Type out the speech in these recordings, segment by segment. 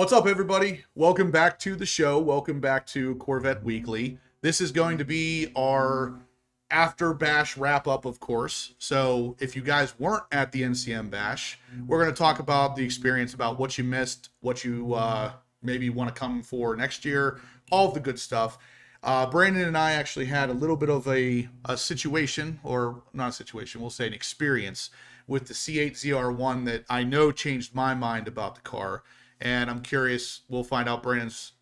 What's up, everybody? Welcome back to the show. Welcome back to Corvette Weekly. This is going to be our after bash wrap up, of course. So if you guys weren't at the NCM bash, we're going to talk about the experience, about what you missed, what you maybe want to come for next year, all of the good stuff. Brandon and I actually had a little bit of a situation, or not a situation, we'll say an experience with the C8 ZR1 that I know changed my mind about the car. And I'm curious, we'll find out Brandon's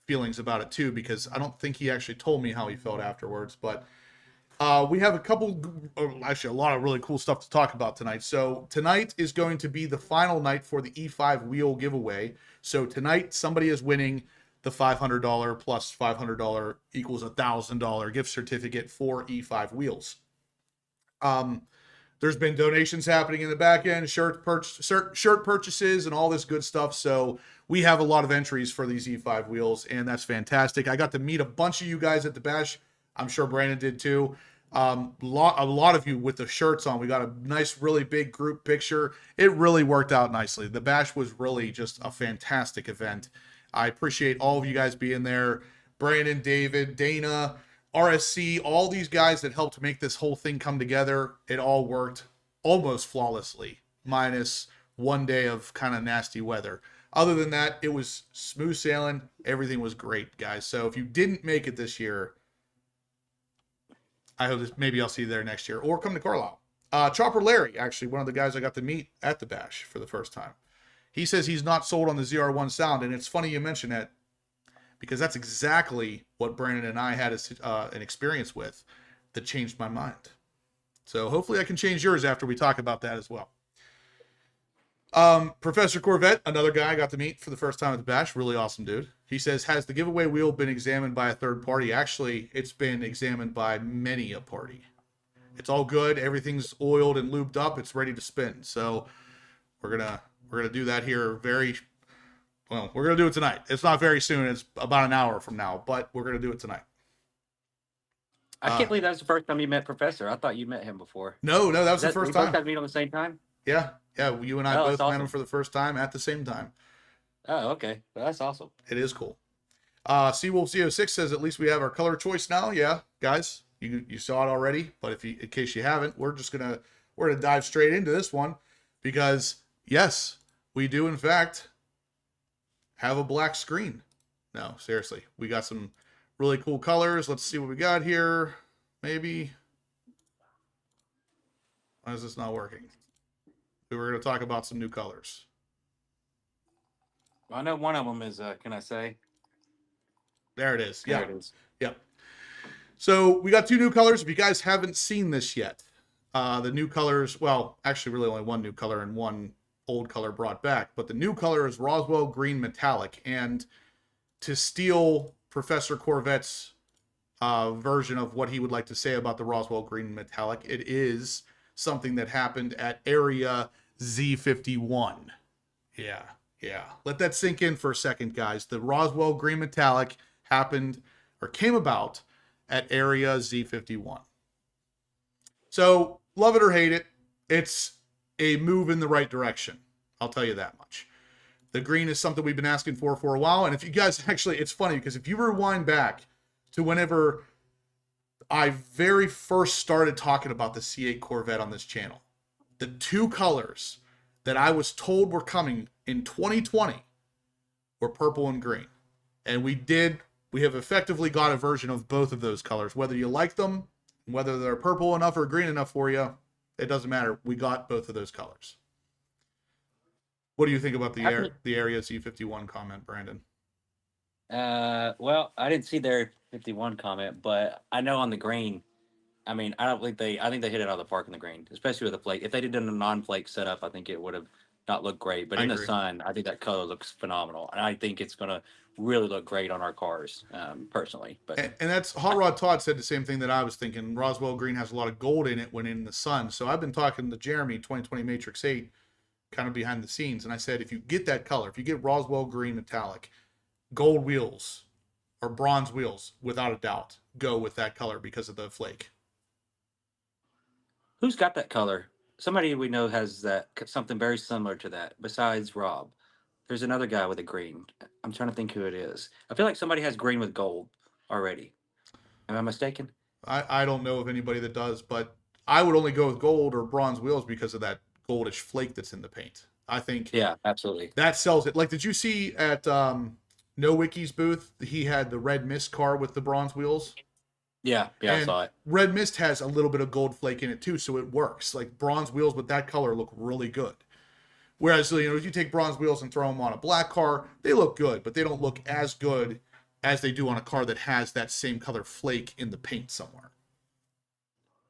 feelings about it too, because I don't think he actually told me how he felt afterwards. But we have actually a lot of really cool stuff to talk about tonight. So tonight is going to be the final night for the E5 wheel giveaway. So tonight somebody is winning the $500 plus $500 equals $1,000 gift certificate for E5 wheels. There's been donations happening in the back end, shirt purchases, and all this good stuff. So we have a lot of entries for these E5 wheels, and that's fantastic. I got to meet a bunch of you guys at the bash. I'm sure Brandon did too. A lot of you with the shirts on. We got a nice, really big group picture. It really worked out nicely. The bash was really just a fantastic event. I appreciate all of you guys being there. Brandon, David, Dana, RSC, all these guys that helped make this whole thing come together. It all worked almost flawlessly, minus one day of kind of nasty weather. Other than that, it was smooth sailing. Everything was great, guys. So if you didn't make it this year, I hope maybe I'll see you there next year, or come to Carlisle. Chopper Larry, actually, one of the guys I got to meet at the bash for the first time. He says he's not sold on the ZR1 sound, and it's funny you mention that, because that's exactly what Brandon and I had an experience with that changed my mind. So hopefully I can change yours after we talk about that as well. Professor Corvette, another guy I got to meet for the first time at the bash, really awesome dude. He says, has the giveaway wheel been examined by a third party? Actually, it's been examined by many a party. It's all good. Everything's oiled and lubed up. It's ready to spin. So we're gonna do that here well, we're going to do it tonight. It's not very soon. It's about an hour from now, but we're going to do it tonight. I can't believe that was the first time you met Professor. I thought you met him before. No, that was the first time. We both got to meet on the same time? Yeah. You and I both met him for the first time at the same time. Oh, okay. Well, that's awesome. It is cool. Seawolf CO6 says, at least we have our color choice now. Yeah, guys, you saw it already, but in case you haven't, we're gonna dive straight into this one, because yes, we do in fact have a black screen. No, seriously, we got some really cool colors. Let's see what we got here. Maybe. Why is this not working? We were going to talk about some new colors. Well, I know one of them is, can I say? There it is. Yeah. There it is. Yep. So we got two new colors. If you guys haven't seen this yet, the new colors, well, actually really only one new color and one old color brought back, but the new color is Roswell Green Metallic. And to steal Professor Corvette's version of what he would like to say about the Roswell Green Metallic, it is something that happened at Area Z51. Yeah. Let that sink in for a second, guys. The Roswell Green Metallic happened, or came about, at Area Z51. So, love it or hate it, it's a move in the right direction. I'll tell you that much. The green is something we've been asking for a while. And if you guys actually, it's funny because if you rewind back to whenever I very first started talking about the C8 Corvette on this channel, the two colors that I was told were coming in 2020 were purple and green. And we have effectively got a version of both of those colors. Whether you like them, whether they're purple enough or green enough for you, it doesn't matter. We got both of those colors. What do you think about the Area Z51 comment, Brandon? Well, I didn't see their 51 comment, but I know on the green, I think they hit it out of the park in the green, especially with the flake. If they did a non-flake setup, I think it would have not looked great. But in the sun, I think that color looks phenomenal. And I think it's going to really look great on our cars, personally. But and that's Hot Rod Todd said the same thing that I was thinking. Roswell Green has a lot of gold in it when in the sun. So I've been talking to Jeremy, 2020 Matrix 8, kind of behind the scenes. And I said, if you get that color, if you get Roswell Green Metallic, gold wheels or bronze wheels, without a doubt, go with that color because of the flake. Who's got that color? Somebody we know has that, something very similar to that, besides Rob. There's another guy with a green. I'm trying to think who it is. I feel like somebody has green with gold already. Am I mistaken? I don't know of anybody that does, but I would only go with gold or bronze wheels because of that goldish flake that's in the paint. I think Yeah, absolutely. that sells it. Like, did you see at No Wiki's booth? He had the Red Mist car with the bronze wheels. Yeah, I And saw it. Red Mist has a little bit of gold flake in it too, so it works. Like, bronze wheels with that color look really good. Whereas, if you take bronze wheels and throw them on a black car, they look good, but they don't look as good as they do on a car that has that same color flake in the paint somewhere.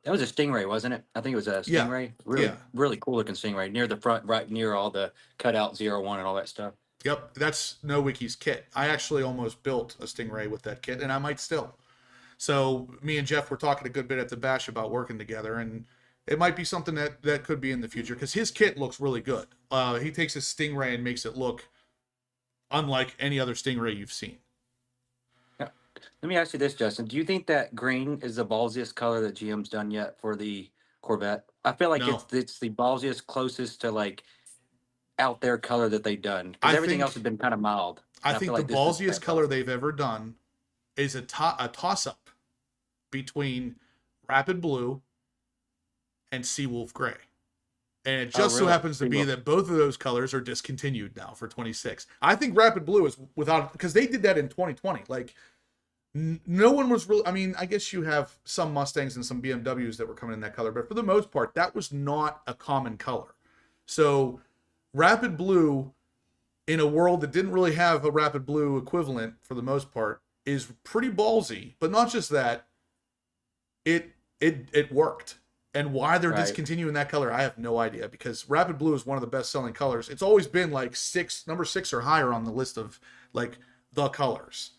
That was a Stingray, wasn't it? I think it was a Yeah. Stingray. Really, Yeah. really cool looking Stingray near the front, right near all the cutout ZR1 and all that stuff. Yep, that's No Wiki's kit. I actually almost built a Stingray with that kit, and I might still. So me and Jeff were talking a good bit at the bash about working together, and it might be something that could be in the future because his kit looks really good. He takes his Stingray and makes it look unlike any other Stingray you've seen. Yeah. Let me ask you this, Justin. Do you think that green is the ballsiest color that GM's done yet for the Corvette? I feel like No. it's the ballsiest, closest to like out there color that they've done. I Because everything think- else has been kind of mild. I And think feel the like this is ballsiest that color they've ever done is a toss-up between Rapid Blue and Seawolf Gray. And it just so really? happens to be Seawolf. that both of those colors are discontinued now for 26. I think Rapid Blue is without, because they did that in 2020. Like, no one was really, I mean, I guess you have some Mustangs and some BMWs that were coming in that color, but for the most part, that was not a common color. So Rapid Blue, in a world that didn't really have a Rapid Blue equivalent for the most part, is pretty ballsy. But not just that, it worked. And why they're Right. discontinuing that color, I have no idea, because Rapid Blue is one of the best selling colors. It's always been like number 6 or higher on the list of like the colors.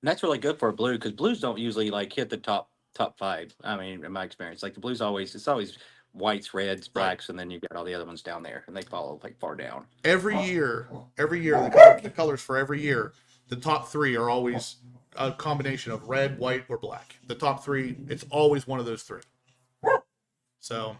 And that's really good for a blue because blues don't usually like hit the top 5. I mean, in my experience, like the blues it's always whites, reds, blacks, and then you got all the other ones down there, and they follow like far down. Every year, the colors for every year, the top 3 are always a combination of red, white, or black. The top 3, it's always one of those 3. So,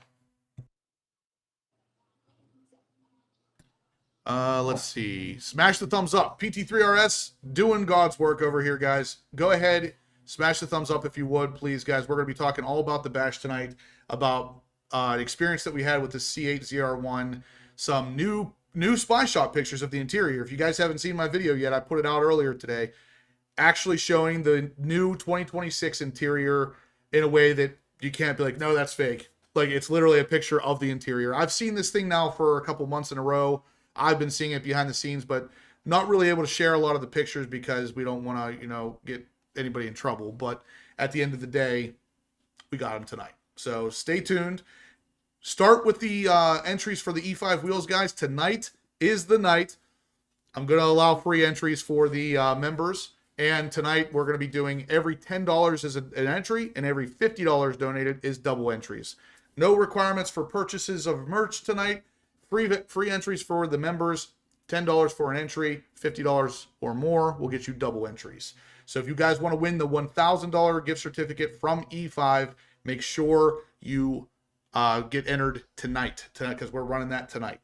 let's see. Smash the thumbs up. PT3RS doing God's work over here, guys. Go ahead, smash the thumbs up if you would, please, guys. We're going to be talking all about the bash tonight, about the experience that we had with the C8 ZR1, some new spy shot pictures of the interior. If you guys haven't seen my video yet, I put it out earlier today, actually showing the new 2026 interior in a way that you can't be like, no, that's fake. Like, it's literally a picture of the interior. I've seen this thing now for a couple months in a row. I've been seeing it behind the scenes, but not really able to share a lot of the pictures because we don't want to, get anybody in trouble. But at the end of the day, we got them tonight. So stay tuned. Start with the entries for the E5 wheels, guys. Tonight is the night. I'm going to allow free entries for the members. And tonight we're going to be doing every $10 is an entry, and every $50 donated is double entries. No requirements for purchases of merch tonight. Free entries for the members. $10 for an entry, $50 or more will get you double entries. So if you guys want to win the $1,000 gift certificate from E5, make sure you get entered tonight because we're running that tonight.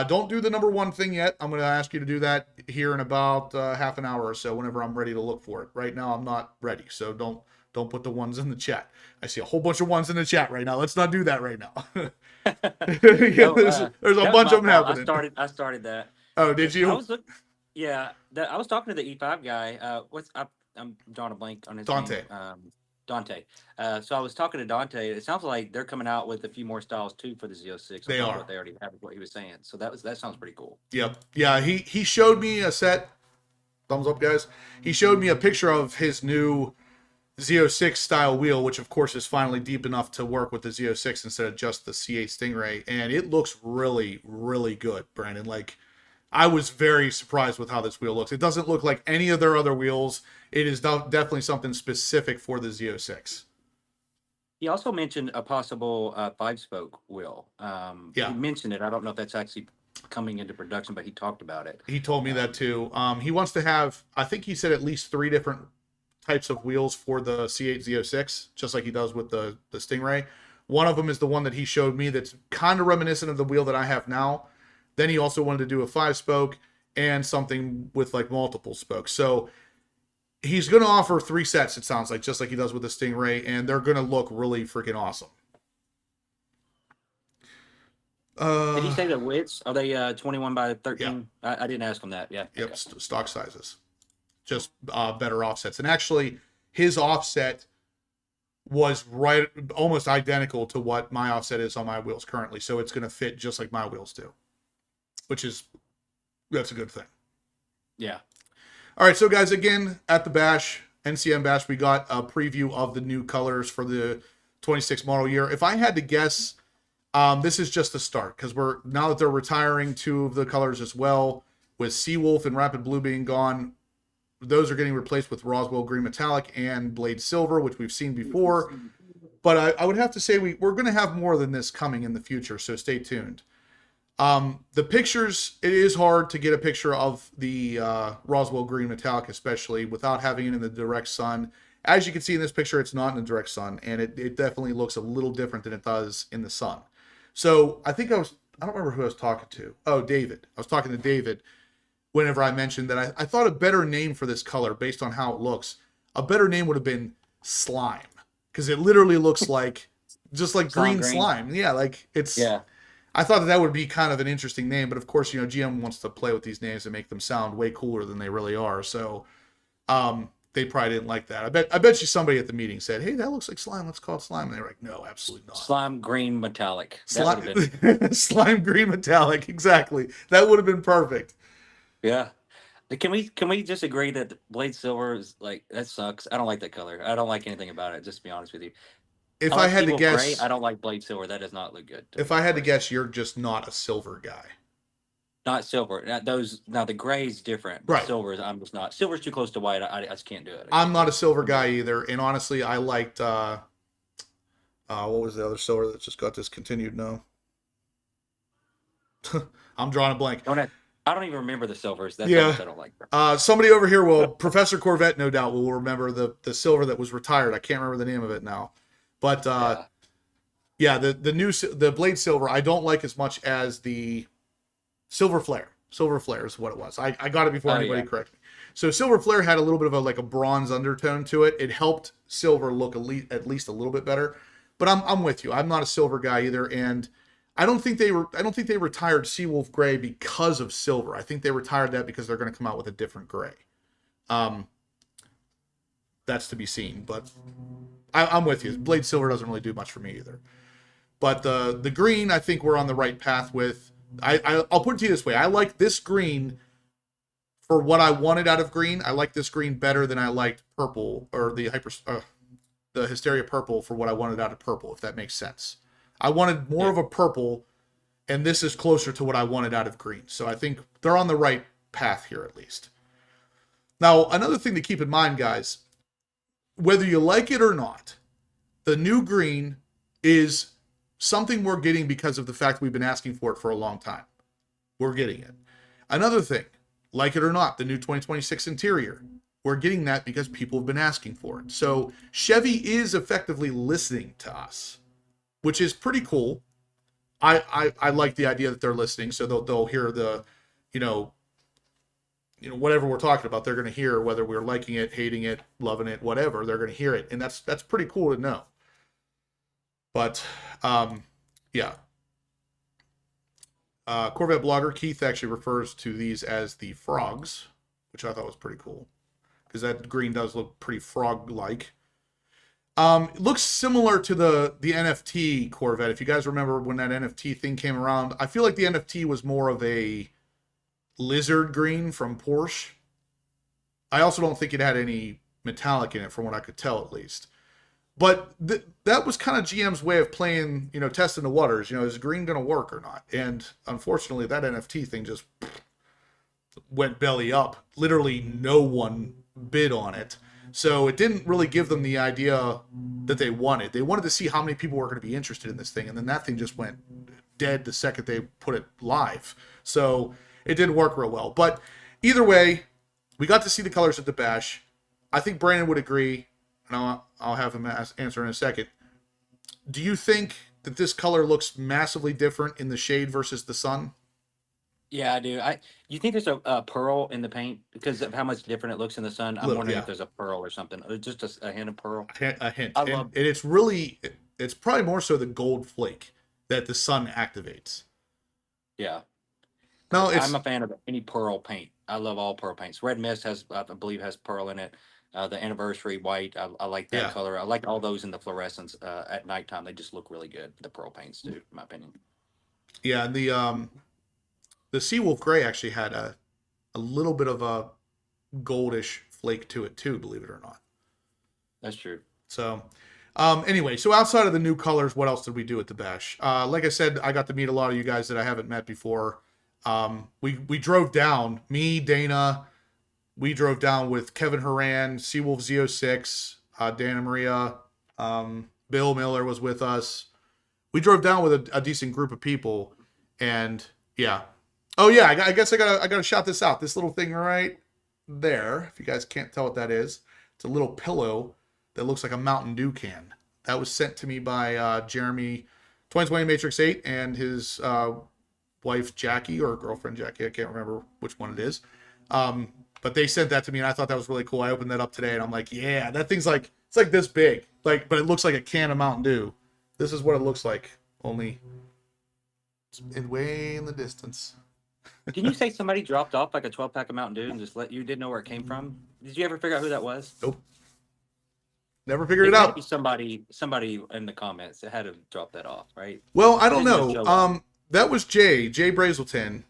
Don't do the number 1 thing yet. I'm going to ask you to do that here in about half an hour or so whenever I'm ready to look for it. Right now, I'm not ready, so don't put the ones in the chat. I see a whole bunch of ones in the chat right now. Let's not do that right now. There's a bunch of them happening. I started that. Oh, did you? I was talking to the E5 guy. I'm drawing a blank on his Dante. name. Dante. So I was talking to Dante. It sounds like they're coming out with a few more styles too for the Z06. They are. What they already have, what he was saying. So that sounds pretty cool. Yep. Yeah, he showed me a set. Thumbs up, guys. He showed me a picture of his new Z06 style wheel, which of course is finally deep enough to work with the Z06 instead of just the C8 Stingray, and it looks really, really good, Brandon. Like, I was very surprised with how this wheel looks. It doesn't look like any of their other wheels. It is definitely something specific for the Z06. He also mentioned a possible 5-spoke wheel. Yeah. He mentioned it. I don't know if that's actually coming into production, but he talked about it. He told me that too. He wants to have, I think he said, at least 3 different types of wheels for the C8 Z06, just like he does with the Stingray. One of them is the one that he showed me that's kind of reminiscent of the wheel that I have now. Then he also wanted to do a 5-spoke and something with like multiple spokes. So he's going to offer 3 sets, it sounds like, just like he does with the Stingray, and they're going to look really freaking awesome. Did you say the widths? Are they 21 by 13? Yeah. I didn't ask him that. Yeah. Yep, Okay. stock sizes. Just better offsets. And actually, his offset was right almost identical to what my offset is on my wheels currently. So it's going to fit just like my wheels do, that's a good thing. Yeah. All right, so guys, again, at the Bash, NCM Bash, we got a preview of the new colors for the 26 model year. If I had to guess, this is just the start, because now that they're retiring 2 of the colors as well, with Seawolf and Rapid Blue being gone, those are getting replaced with Roswell Green Metallic and Blade Silver, which we've seen before. But I would have to say we're going to have more than this coming in the future, so stay tuned. The pictures, it is hard to get a picture of the Roswell Green Metallic, especially without having it in the direct sun. As you can see in this picture, it's not in the direct sun, and it definitely looks a little different than it does in the sun. So I think I don't remember who I was talking to. Oh, David. I was talking to David whenever I mentioned that I thought a better name for this color, based on how it looks, a better name would have been Slime, because it literally looks like just like green slime. Yeah, like it's. Yeah. I thought that would be kind of an interesting name, but of course, GM wants to play with these names and make them sound way cooler than they really are. So, they probably didn't like that. I bet you somebody at the meeting said, "Hey, that looks like slime. Let's call it slime." And they were like, "No, absolutely not." Slime green metallic. Slime green metallic. Exactly. That would have been perfect. Yeah. Can we just agree that Blade Silver is like, that sucks? I don't like that color. I don't like anything about it, just to be honest with you. If I had to guess, gray, I don't like Blade Silver. That does not look good. If I had to guess, you're just not a silver guy. Not silver. Now the gray is different. Right. Silver, I'm just not. Silver's too close to white. I just can't do it. I'm not a silver guy either. And honestly, I liked what was the other silver that just got discontinued now? I'm drawing a blank. I don't even remember the silvers. That's how much I don't like them. Somebody over here Professor Corvette, no doubt, will remember the silver that was retired. I can't remember the name of it now. But the Blade Silver, I don't like as much as the Silver Flare. Silver Flare is what it was. I got it before anybody corrected me. So Silver Flare had a little bit of a bronze undertone to it. It helped silver look at least a little bit better. But I'm with you. I'm not a silver guy either, and I don't think they retired Seawolf Gray because of silver. I think they retired that because they're going to come out with a different gray. That's to be seen, but I'm with you. Blade Silver doesn't really do much for me either. But the green, I think we're on the right path with. I'll put it to you this way. I like this green for what I wanted out of green. I like this green better than I liked purple, or the Hysteria Purple, for what I wanted out of purple, if that makes sense. I wanted more of a purple, and this is closer to what I wanted out of green. So I think they're on the right path here, at least. Now, another thing to keep in mind, guys, whether you like it or not, the new green is something we're getting because of the fact we've been asking for it for a long time. We're getting it. Another thing, like it or not, the new 2026 interior, we're getting that because people have been asking for it. So Chevy is effectively listening to us, which is pretty cool. I like the idea that they're listening, so they'll hear the, whatever we're talking about, they're going to hear, whether we're liking it, hating it, loving it, whatever, they're going to hear it, and that's pretty cool to know. But yeah. Corvette blogger Keith actually refers to these as the frogs, which I thought was pretty cool, because that green does look pretty frog-like. It looks similar to the NFT Corvette. If you guys remember when that NFT thing came around, I feel like the NFT was more of a lizard green from Porsche. I also don't think it had any metallic in it, from what I could tell, at least. But that was kind of GM's way of playing, testing the waters. Is green going to work or not? And unfortunately, that NFT thing just went belly up. Literally no one bid on it. So it didn't really give them the idea that they wanted. They wanted to see how many people were going to be interested in this thing. And then that thing just went dead the second they put it live. So it didn't work real well. But either way, we got to see the colors at the Bash. I think Brandon would agree, and I'll have him answer in a second. Do you think that this color looks massively different in the shade versus the sun? Yeah, I do. You think there's a pearl in the paint because of how much different it looks in the sun? I'm Little, wondering if yeah, there's a pearl or something, or just a hint of pearl. a hint, I and love. it's really, it's probably more so the gold flake that the sun activates. Yeah, No, I'm it's a fan of any pearl paint. I love all pearl paints. Red Mist has, I believe, has pearl in it. The Anniversary White, I like that yeah, color. I like all those in the fluorescence at nighttime. They just look really good. The pearl paints do, in my opinion. yeah. And the Seawolf Gray actually had a little bit of a goldish flake to it too, believe it or not. That's true. So, anyway, so outside of the new colors, what else did we do at the bash? Like I said, I got to meet a lot of you guys that I haven't met before. We drove down, me, Dana, we drove down with Kevin Horan, Seawolf Z06, Dana Maria, Bill Miller was with us. We drove down with a decent group of people, and yeah. Oh yeah, I guess I gotta shout this out. This little thing right there, if you guys can't tell what that is, it's a little pillow that looks like a Mountain Dew can. That was sent to me by Jeremy, 2020 Matrix 8, and his wife Jackie, or girlfriend Jackie. I can't remember which one it is. But they sent that to me, and I thought that was really cool. I opened that up today, and I'm like, yeah, that thing's like, it's like this big, like, but it looks like a can of Mountain Dew. This is what it looks like, only it's way in the distance. Can you say somebody dropped off like a 12-pack of Mountain Dew and just let you didn't know where it came from? Did you ever figure out who that was? Nope. Never figured it It had to be out. somebody in the comments that had to drop that off, right? Well, I don't Didn't just know. show up. That was Jay Brazelton.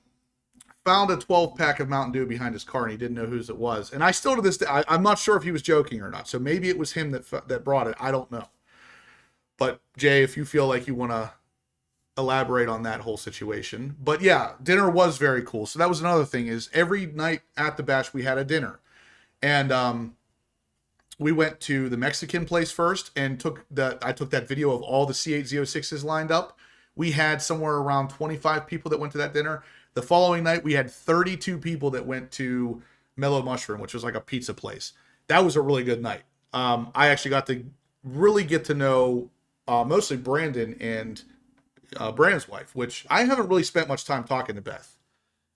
Found a 12-pack of Mountain Dew behind his car, and he didn't know whose it was. And I still to this day, I'm not sure if he was joking or not. So maybe it was him that brought it. I don't know. But Jay, if you feel like you want to elaborate on that whole situation. But yeah, dinner was very cool. So that was another thing, is every night at the bash we had a dinner. And we went to the Mexican place first and I took that video of all the C8 Z06s lined up. We had somewhere around 25 people that went to that dinner. The following night we had 32 people that went to Mellow Mushroom, which was like a pizza place. That was a really good night. I actually got to really get to know mostly Brandon and Brandon's wife, which I haven't really spent much time talking to Beth.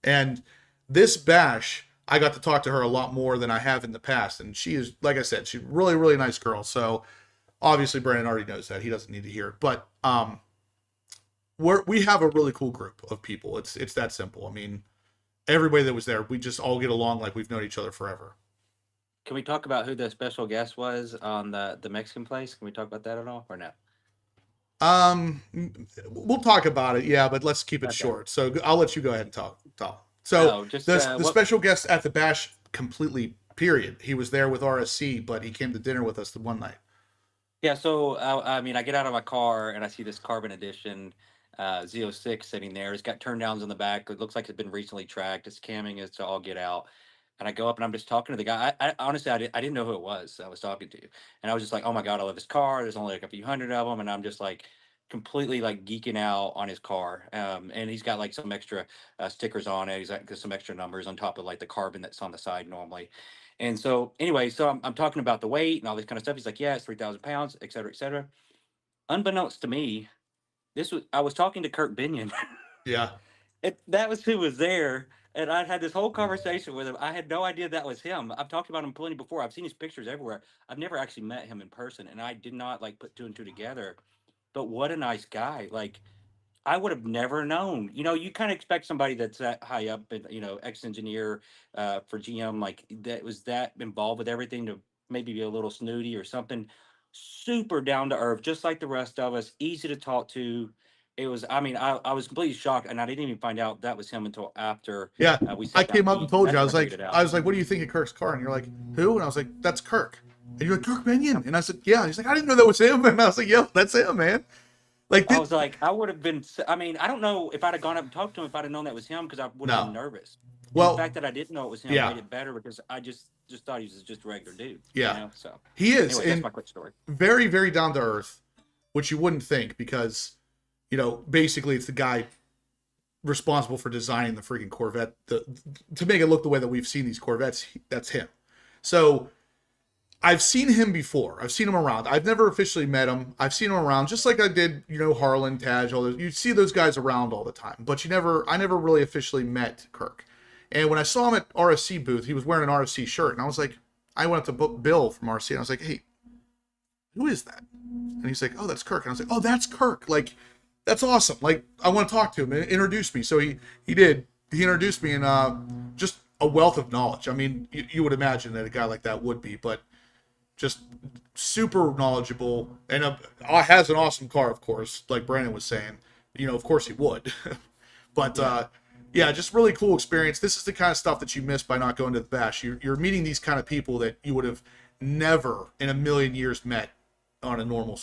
And this bash, I got to talk to her a lot more than I have in the past. And she is, like I said, she's a really, really nice girl. So obviously Brandon already knows that. He doesn't need to hear it. But we have a really cool group of people. It's that simple. I mean, everybody that was there, we just all get along like we've known each other forever. Can we talk about who the special guest was on the Mexican place? Can we talk about that at all or no? We'll talk about it, yeah, but let's keep it short. So I'll let you go ahead and talk. So the special guest at the bash, completely, period. He was there with RSC, but he came to dinner with us the one night. Yeah, so I mean, I get out of my car and I see this Carbon Edition Z06 sitting there. It's got turn downs on the back. It looks like it's been recently tracked. It's camming. It's all get out. And I go up and I'm just talking to the guy. I honestly, I didn't know who it was I was talking to. And I was just like, oh my God, I love his car. There's only like a few hundred of them. And I'm just like completely like geeking out on his car. And he's got like some extra stickers on it. He's got some extra numbers on top of like the carbon that's on the side normally. And so anyway, so I'm talking about the weight and all this kind of stuff. He's like, yeah, it's 3,000 pounds, et cetera, et cetera. Unbeknownst to me, I was talking to Kurt Binion. Yeah. That was who was there. And I had this whole conversation with him. I had no idea that was him. I've talked about him plenty before. I've seen his pictures everywhere. I've never actually met him in person, and I did not like put two and two together. But what a nice guy! Like I would have never known. You know, you kind of expect somebody that's that high up, and ex-engineer for GM, like that was that involved with everything to maybe be a little snooty or something. Super down to earth, just like the rest of us. Easy to talk to. It was. I mean, I was completely shocked, and I didn't even find out that was him until after Yeah. we I sat down came to up and eat. told you, That's when I figured it out. I was like, what do you think of Kirk's car? And you're like, who? And I was like, that's Kirk. And you're like, Kirk Binion. And I said, yeah. And he's like, I didn't know that was him. And I was like, yeah, that's him, man. Like, I was like, I would have been. I mean, I don't know if I'd have gone up and talked to him if I'd have known that was him because I would have been nervous. Well, the fact that I didn't know it was him made it better because I just thought he was just a regular dude. Yeah. You know? So he is. Anyway, that's my quick story. Very, very down to earth, which you wouldn't think because, basically it's the guy responsible for designing the freaking Corvette to make it look the way that we've seen these Corvettes. That's him. So I've seen him before. I've seen him around. I've never officially met him. I've seen him around, just like I did, Harlan, Taj, all those. You see those guys around all the time, but I never really officially met Kirk. And when I saw him at RSC booth, he was wearing an RSC shirt, and I was like, I went up to Bill from RSC, and I was like, hey, who is that? And he's like, oh, that's Kirk. And I was like, oh, that's Kirk. Like, that's awesome. Like, I want to talk to him and introduce me. So he did. He introduced me, and just a wealth of knowledge. I mean, you would imagine that a guy like that would be, but just super knowledgeable, and has an awesome car, of course, like Brandon was saying. Of course he would. But yeah, just really cool experience. This is the kind of stuff that you miss by not going to the bash. You're meeting these kind of people that you would have never in a million years met on a normal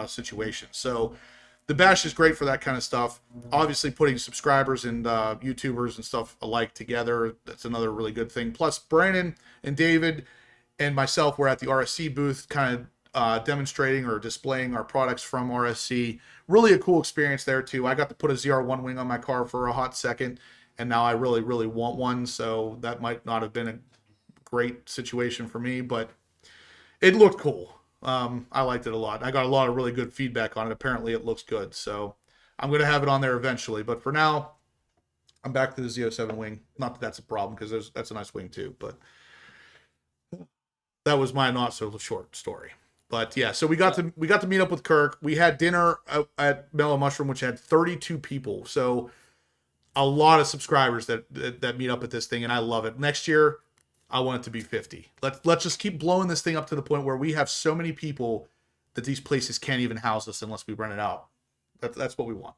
situation. So the bash is great for that kind of stuff. Obviously, putting subscribers and YouTubers and stuff alike together, that's another really good thing. Plus, Brandon and David and myself were at the RSC booth, kind of demonstrating or displaying our products from RSC. Really a cool experience there too. I got to put a ZR1 wing on my car for a hot second, and now I really, really want one. So that might not have been a great situation for me, but it looked cool. I liked it a lot. I got a lot of really good feedback on it. Apparently it looks good. So I'm going to have it on there eventually. But for now, I'm back to the Z07 wing. Not that that's a problem, because that's a nice wing too, but that was my not so short story. But yeah, so we got to meet up with Kirk. We had dinner at Mellow Mushroom, which had 32 people. So a lot of subscribers that meet up at this thing, and I love it. Next year, I want it to be 50. Let's just keep blowing this thing up to the point where we have so many people that these places can't even house us unless we rent it out. That's what we want.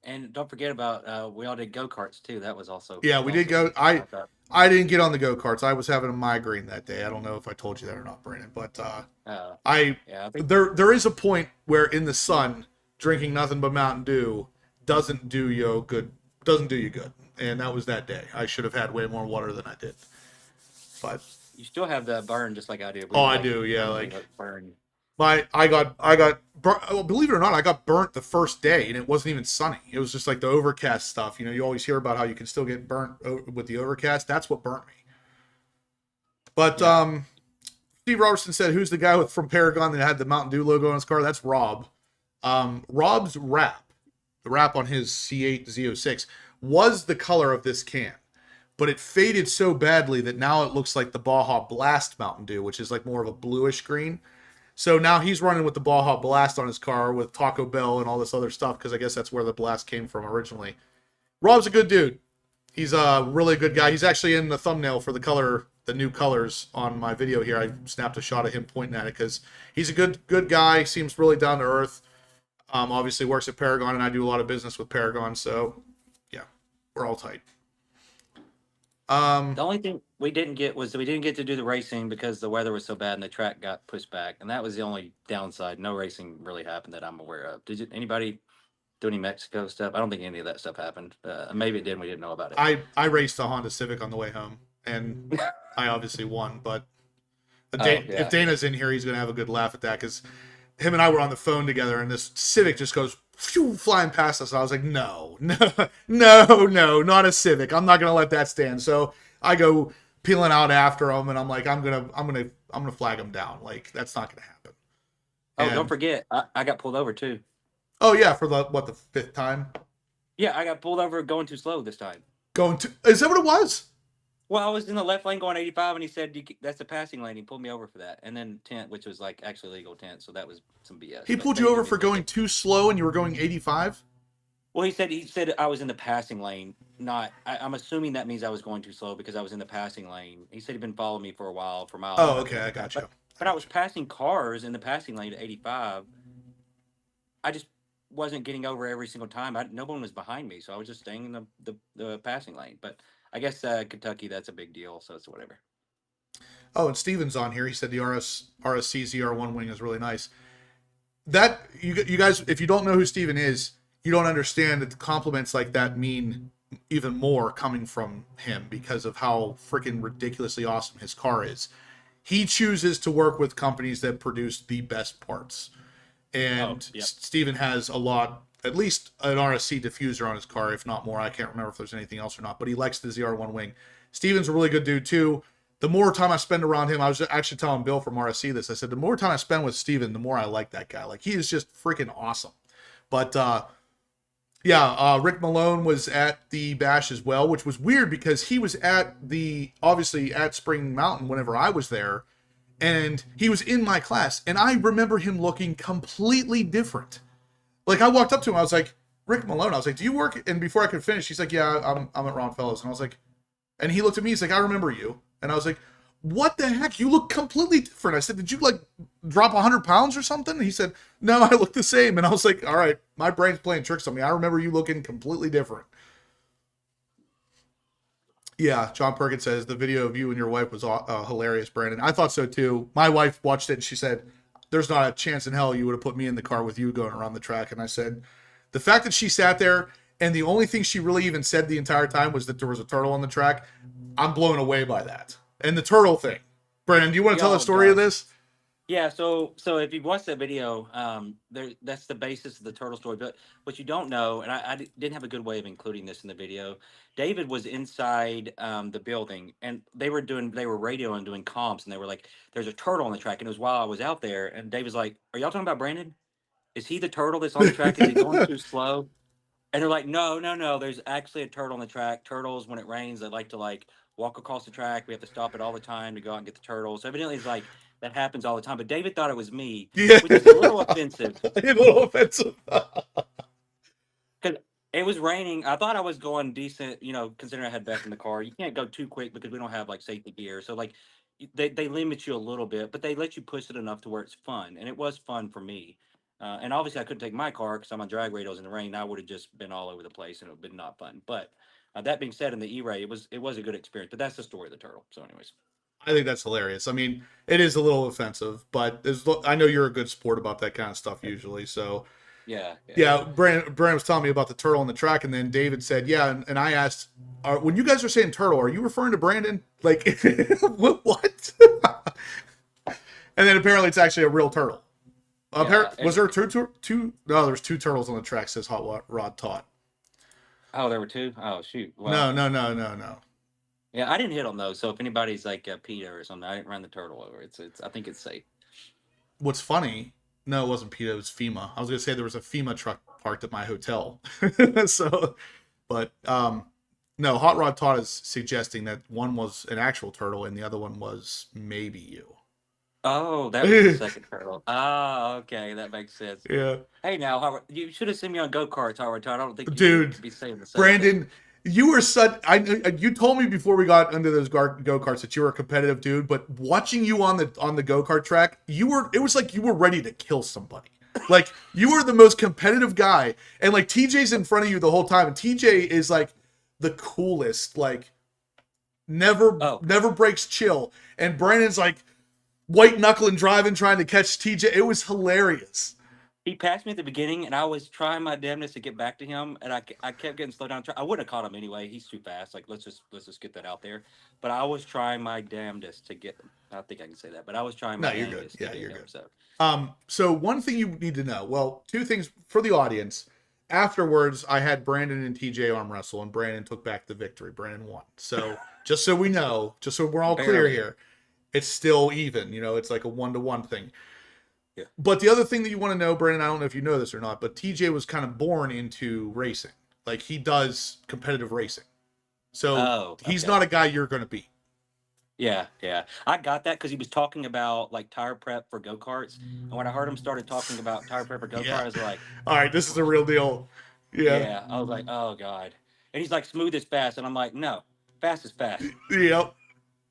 And don't forget about we all did go-karts too. That was also we did go. I didn't get on the go-karts. I was having a migraine that day. I don't know if I told you that or not, Brandon, but I think there is a point where in the sun drinking nothing but Mountain Dew doesn't do you good. And that was that day. I should have had way more water than I did. But you still have that burn just like I do. I do. Yeah, like burn. I got well, believe it or not, I got burnt the first day, and it wasn't even sunny. It was just like the overcast stuff. You always hear about how you can still get burnt with the overcast. That's what burnt me. But Steve Robertson said, "Who's the guy from Paragon that had the Mountain Dew logo on his car?" That's Rob. Rob's wrap, the wrap on his C8 Z06, was the color of this can, but it faded so badly that now it looks like the Baja Blast Mountain Dew, which is like more of a bluish green. So now he's running with the Baja Blast on his car with Taco Bell and all this other stuff, because I guess that's where the Blast came from originally. Rob's a good dude. He's a really good guy. He's actually in the thumbnail for the new colors on my video here. I snapped a shot of him pointing at it because he's a good guy. Seems really down to earth. Obviously works at Paragon, and I do a lot of business with Paragon. So yeah, we're all tight. The only thing we didn't get to do the racing because the weather was so bad and the track got pushed back, and that was the only downside. No racing really happened that I'm aware of. Did anybody do any Mexico stuff? I don't think any of that stuff happened. Maybe it did. We didn't know about it. I raced a Honda Civic on the way home, and I obviously won. But if Dana's in here, he's gonna have a good laugh at that, because him and I were on the phone together, and this Civic just goes flying past us. I was like, no, not a Civic. I'm not gonna let that stand. So I go peeling out after him, and I'm like, I'm gonna flag him down. Like, that's not gonna happen. Oh, don't forget, I got pulled over too. Oh yeah, for the 5th time? Yeah, I got pulled over going too slow this time. Is that what it was? Well, I was in the left lane going 85, and he said, that's a passing lane. He pulled me over for that. And then tent, which was like actually legal tent, so that was some BS. He pulled you over for going too slow, and you were going 85? Well, he said I was in the passing lane. I'm assuming that means I was going too slow because I was in the passing lane. He said he'd been following me for a while, for miles. Oh, okay, I got you. But I was passing cars in the passing lane at 85. I just wasn't getting over every single time. No one was behind me, so I was just staying in the passing lane. But I guess Kentucky, that's a big deal, so it's whatever. Oh, and Steven's on here. He said the RSC ZR1 wing is really nice. That you guys, if you don't know who Steven is, you don't understand that compliments like that mean even more coming from him because of how freaking ridiculously awesome his car is. He chooses to work with companies that produce the best parts. And Steven has a lot, at least an RSC diffuser on his car, if not more. I can't remember if there's anything else or not, but he likes the ZR1 wing. Steven's a really good dude too. the more time I spend around him, I was actually telling Bill from RSC this. I said, the more time I spend with Steven, the more I like that guy. Like, he is just freaking awesome. But, Rick Malone was at the bash as well, which was weird because he was obviously at Spring Mountain whenever I was there, and he was in my class, and I remember him looking completely different. Like, I walked up to him, I was like, Rick Malone, I was like, do you work? And before I could finish, he's like, yeah, I'm at Ron Fellows. And I was like, and he looked at me, he's like, I remember you. And I was like, what the heck? You look completely different. I said, did you like drop 100 pounds or something? And he said, no, I look the same. And I was like, all right, my brain's playing tricks on me. I remember you looking completely different. Yeah, John Perkins says the video of you and your wife was hilarious, Brandon. I thought so too. My wife watched it and she said, there's not a chance in hell you would have put me in the car with you going around the track. And I said, the fact that she sat there and the only thing she really even said the entire time was that there was a turtle on the track, I'm blown away by that. And the turtle thing. Brandon, do you want to tell the story of this? Yeah, so if you've watched that video, that's the basis of the turtle story. But what you don't know, and I didn't have a good way of including this in the video, David was inside the building, and they were radioing and doing comms, and they were like, there's a turtle on the track. And it was while I was out there, and Dave was like, are y'all talking about Brandon? Is he the turtle that's on the track? Is he going too slow? And they're like, no, there's actually a turtle on the track. Turtles, when it rains, they like to walk across the track. We have to stop it all the time to go out and get the turtles. So evidently it's like that happens all the time. But David thought it was me, which is a little offensive. A little offensive. Because it was raining. I thought I was going decent, considering I had Beth in the car. You can't go too quick because we don't have safety gear. So they limit you a little bit, but they let you push it enough to where it's fun. And it was fun for me. And obviously I couldn't take my car because I'm on drag radios in the rain. I would have just been all over the place and it would have been not fun. But that being said, in the E-Ray, it was a good experience. But that's the story of the turtle. So anyways. I think that's hilarious. I mean, it is a little offensive, but I know you're a good sport about that kind of stuff usually. So yeah. Brandon was telling me about the turtle on the track, and then David said, yeah, and I asked, when you guys are saying turtle, are you referring to Brandon? Like, what? And then apparently it's actually a real turtle. Was there two? No, there's two turtles on the track, says Hot Rod Todd. Oh, there were two? Oh, shoot. Well, No. Yeah, I didn't hit on those. So if anybody's like PETA or something, I didn't run the turtle over. I think it's safe. What's funny? No, it wasn't PETA. It was FEMA. I was gonna say there was a FEMA truck parked at my hotel. But no, Hot Rod Todd is suggesting that one was an actual turtle and the other one was maybe you. Oh, that was the second turtle. Oh, okay, that makes sense. Yeah. Hey, now, Howard, you should have seen me on go-karts, Howard Todd. I don't think you would be saying the same Brandon, thing. you were you told me before we got into those go-karts that you were a competitive dude, but watching you on the go-kart track, it was like you were ready to kill somebody. Like, you were the most competitive guy, and like TJ's in front of you the whole time, and TJ is like the coolest, like never breaks chill, and Brandon's like white knuckling driving, trying to catch TJ. It was hilarious. He passed me at the beginning, and I was trying my damnedest to get back to him, and I kept getting slowed down. I wouldn't have caught him anyway. He's too fast. Like, let's just get that out there. But I was trying my damnedest to get him. I think I can say that. But I was trying my damnedest. Yeah, you're good. So one thing you need to know. Well, two things for the audience. Afterwards, I had Brandon and TJ arm wrestle, and Brandon took back the victory. Brandon won. So just so we know, just so we're all clear here, it's still even. It's like a 1-to-1 thing. Yeah. But the other thing that you want to know, Brandon, I don't know if you know this or not, but TJ was kind of born into racing. Like, he does competitive racing. So he's not a guy you're going to beat. Yeah. I got that because he was talking about tire prep for go-karts. And when I heard him started talking about tire prep for go-karts, I was like, all right, this is a real deal. Yeah. I was like, oh, God. And he's like, smooth is fast. And I'm like, no, fast is fast. Yep.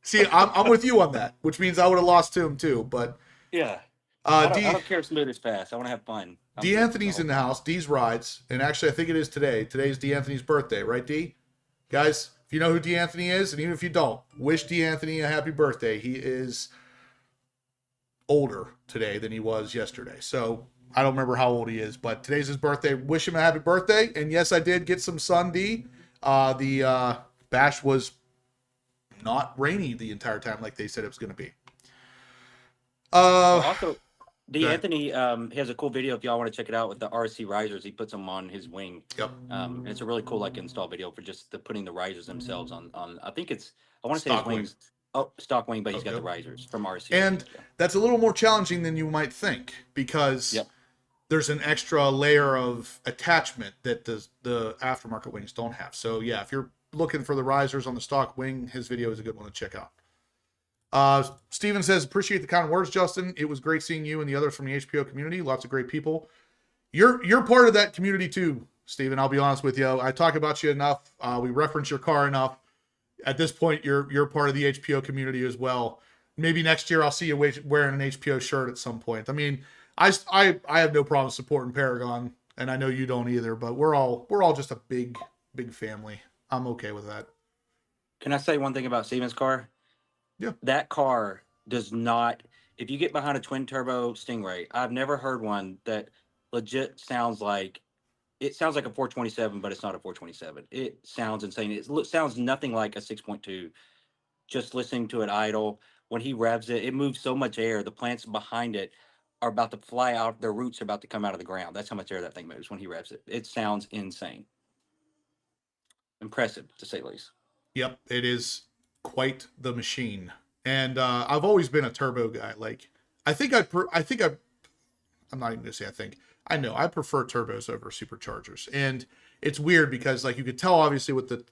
See, I'm with you on that, which means I would have lost to him too. But yeah. I don't care if smooth is fast. I want to have fun. D. Anthony's in the house. D's rides. And actually, I think it is today. Today's D. Anthony's birthday, right, D? Guys, if you know who D. Anthony is, and even if you don't, wish D. Anthony a happy birthday. He is older today than he was yesterday. So I don't remember how old he is, but today's his birthday. Wish him a happy birthday. And yes, I did get some sun, D. The bash was not rainy the entire time like they said it was going to be. Also, D. Anthony has a cool video if y'all want to check it out with the RC risers. He puts them on his wing. Yep. And it's a really cool install video for just putting the risers themselves on. I think I want to say his wings. Oh, stock wing, but he's got Okay. the risers from RC. And that's a little more challenging than you might think, because Yep. there's an extra layer of attachment that the aftermarket wings don't have. So yeah, if you're looking for the risers on the stock wing, his video is a good one to check out. Steven says, appreciate the kind words, Justin. It was great seeing you and the others from the HPO community. Lots of great people. You're part of that community too, Steven. I'll be honest with you. I talk about you enough. We reference your car enough. At this point, you're part of the HPO community as well. Maybe next year I'll see you wearing an HPO shirt at some point. I mean, I have no problem supporting Paragon, and I know you don't either. But we're all just a big family. I'm okay with that. Can I say one thing about Steven's car? Yeah. That car does not. If you get behind a twin turbo Stingray, I've never heard one that legit sounds like. It sounds like a 427, but it's not a 427. It sounds insane. It sounds nothing like a 6.2. Just listening to it idle, when he revs it, it moves so much air. The plants behind it are about to fly out. Their roots are about to come out of the ground. That's how much air that thing moves when he revs it. It sounds insane. Impressive, to say the least. Yep, it is quite the machine. And I've always been a turbo guy. Like, I'm not even gonna say I think. I know I prefer turbos over superchargers, and it's weird because, like, you could tell obviously with the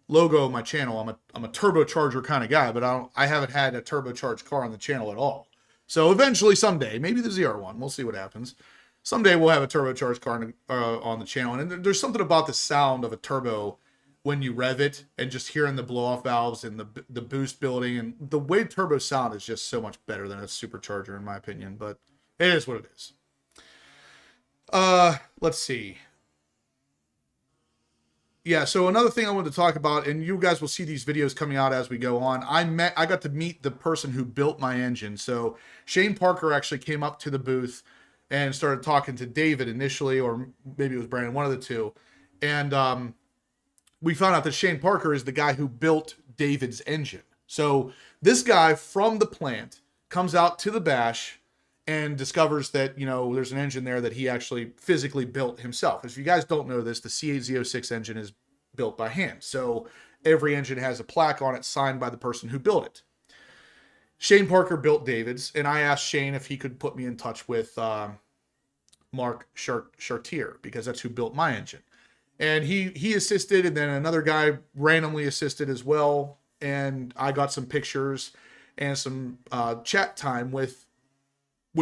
logo of my channel, I'm a turbocharger kind of guy, but I haven't had a turbocharged car on the channel at all. So eventually, someday, maybe the ZR1, we'll see what happens. Someday we'll have a turbocharged car on the channel, and there's something about the sound of a turbo when you rev it, and just hearing the blow-off valves and the boost building, and the way turbos sound is just so much better than a supercharger in my opinion. But it is what it is. Let's see. Yeah, so another thing I wanted to talk about, and you guys will see these videos coming out as we go on. I got to meet the person who built my engine. So Shane Parker actually came up to the booth and started talking to David initially, or maybe it was Brandon, one of the two. And we found out that Shane Parker is the guy who built David's engine. So this guy from the plant comes out to the bash and discovers that, you know, there's an engine there that he actually physically built himself. If you guys don't know this, the C8Z06 engine is built by hand. So every engine has a plaque on it signed by the person who built it. Shane Parker built David's, and I asked Shane if he could put me in touch with Mark Chartier, because that's who built my engine. And he assisted, and then another guy randomly assisted as well. And I got some pictures and some chat time with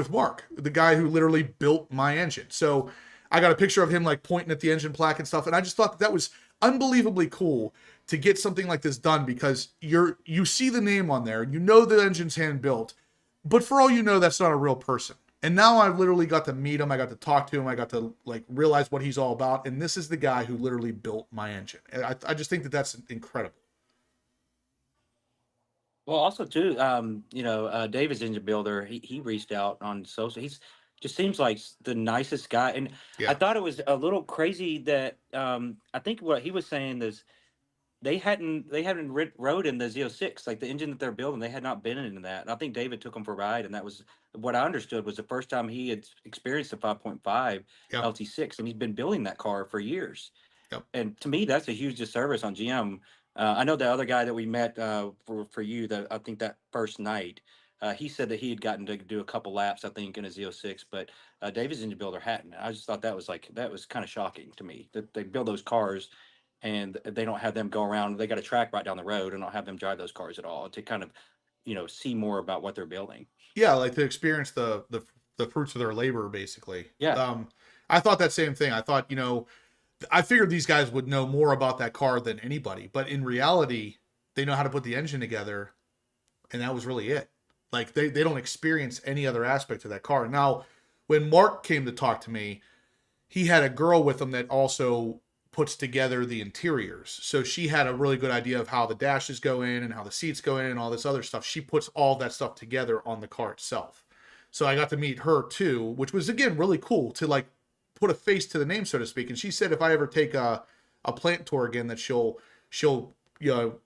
Mark, the guy who literally built my engine. So I got a picture of him like pointing at the engine plaque and stuff. And I just thought that was unbelievably cool to get something like this done, because you see the name on there, you know the engine's hand built, but for all you know, that's not a real person. And now I literally got to meet him. I got to talk to him. I got to like realize what he's all about. And this is the guy who literally built my engine. And I just think that that's incredible. Well, also too, David's engine builder, he reached out on social. He's just seems like the nicest guy. And Yeah. I thought it was a little crazy that I think what he was saying is they hadn't rode in the Z06, like the engine that they're building. They had not been in that. And I think David took them for a ride, and that was what I understood was the first time he had experienced a 5.5 Yep. LT6, and he's been building that car for years. Yep. And to me, that's a huge disservice on GM. I know the other guy that we met for you, that I think that first night, he said that he had gotten to do a couple laps, I think, in a Z06, but David's engine builder hadn't. I just thought that was kind of shocking to me that they build those cars and they don't have them go around. They got a track right down the road and don't have them drive those cars at all to kind of, see more about what they're building. Yeah, like to experience the fruits of their labor, basically. Yeah. I thought that same thing. I thought, I figured these guys would know more about that car than anybody, but in reality, they know how to put the engine together, and that was really it. Like they don't experience any other aspect of that car. Now, when Mark came to talk to me, he had a girl with him that also puts together the interiors. So she had a really good idea of how the dashes go in and how the seats go in and all this other stuff. She puts all that stuff together on the car itself. So I got to meet her too, which was, again, really cool to like put a face to the name, so to speak. And she said if I ever take a plant tour again, that she'll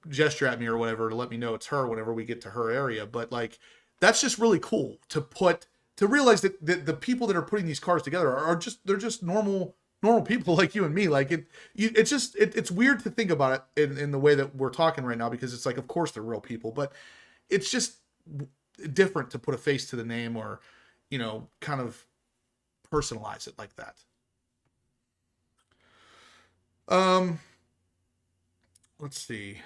gesture at me or whatever to let me know it's her whenever we get to her area. But like, that's just really cool to realize that the people that are putting these cars together they're just normal normal people like you and me. Like it's weird to think about it in the way that we're talking right now, because it's like, of course they're real people, but it's just different to put a face to the name, or, kind of personalize it like that. Let's see.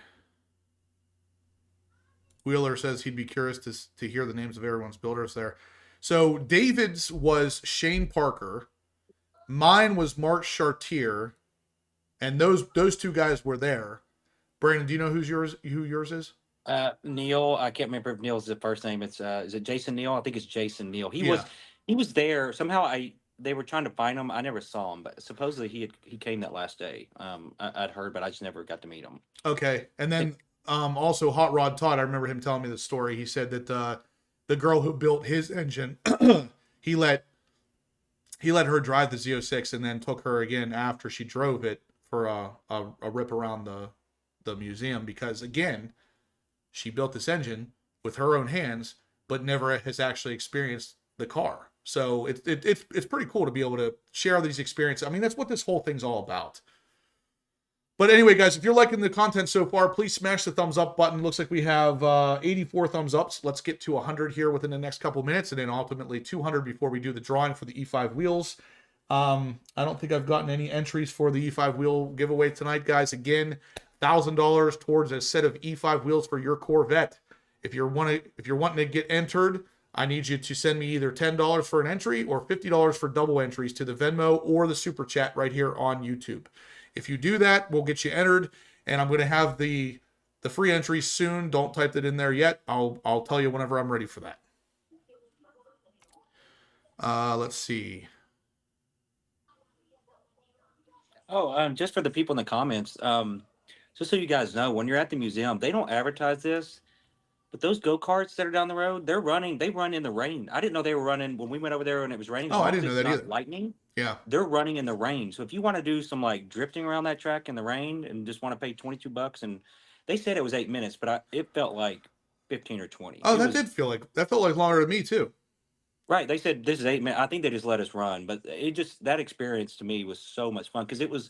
Wheeler says he'd be curious to hear the names of everyone's builders there. So David's was Shane Parker. Mine was Mark Chartier. And those two guys were there. Brandon, do you know who yours is? Neil. I can't remember if Neil's the first name. It's is it Jason Neal? I think it's Jason Neal. He was there. Somehow they were trying to find him. I never saw him, but supposedly he came that last day. I'd heard, but I just never got to meet him. Okay. And then also Hot Rod Todd, I remember him telling me the story. He said that the girl who built his engine, he let her drive the Z06 and then took her again after she drove it for a rip around the museum, because again, she built this engine with her own hands, but never has actually experienced the car. So it's pretty cool to be able to share these experiences. I mean, that's what this whole thing's all about. But anyway, guys, if you're liking the content so far, please smash the thumbs up button. Looks like we have 84 thumbs ups. Let's get to 100 here within the next couple minutes, and then ultimately 200 before we do the drawing for the E5 wheels. I don't think I've gotten any entries for the E5 wheel giveaway tonight, guys. Again, $1,000 towards a set of E5 wheels for your Corvette. If you're wanting to get entered, I need you to send me either $10 for an entry or $50 for double entries to the Venmo or the Super Chat right here on YouTube. If you do that, we'll get you entered, and I'm going to have the free entries soon. Don't type that in there yet. I'll tell you whenever I'm ready for that. Let's see. Oh, just for the people in the comments, just so you guys know, when you're at the museum, they don't advertise this, but those go-karts that are down the road, they run in the rain. I didn't know they were running when we went over there and it was raining. Oh, I didn't know that either. Lightning. Yeah. They're running in the rain. So if you want to do some like drifting around that track in the rain and just want to pay $22, and they said it was 8 minutes, but it felt like 15 or 20. Oh, that felt like longer to me too. Right. They said this is 8 minutes. I think they just let us run, but that experience to me was so much fun because it was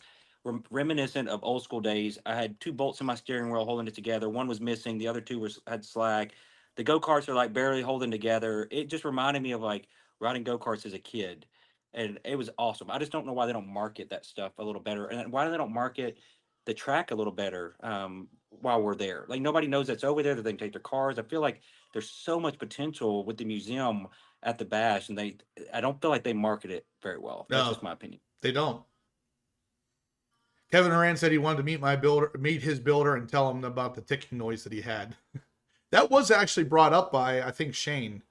reminiscent of old school days. I had 2 bolts in my steering wheel holding it together. One was missing. The other 2 had slack. The go-karts are like barely holding together. It just reminded me of like riding go-karts as a kid. And it was awesome. I just don't know why they don't market that stuff a little better. And why they don't market the track a little better while we're there. Like nobody knows that's over there, that they can take their cars. I feel like there's so much potential with the museum at the Bash, and I don't feel like they market it very well. That's just my opinion. They don't. Kevin Horan said he wanted to meet his builder and tell him about the ticking noise that he had. That was actually brought up by, I think, Shane,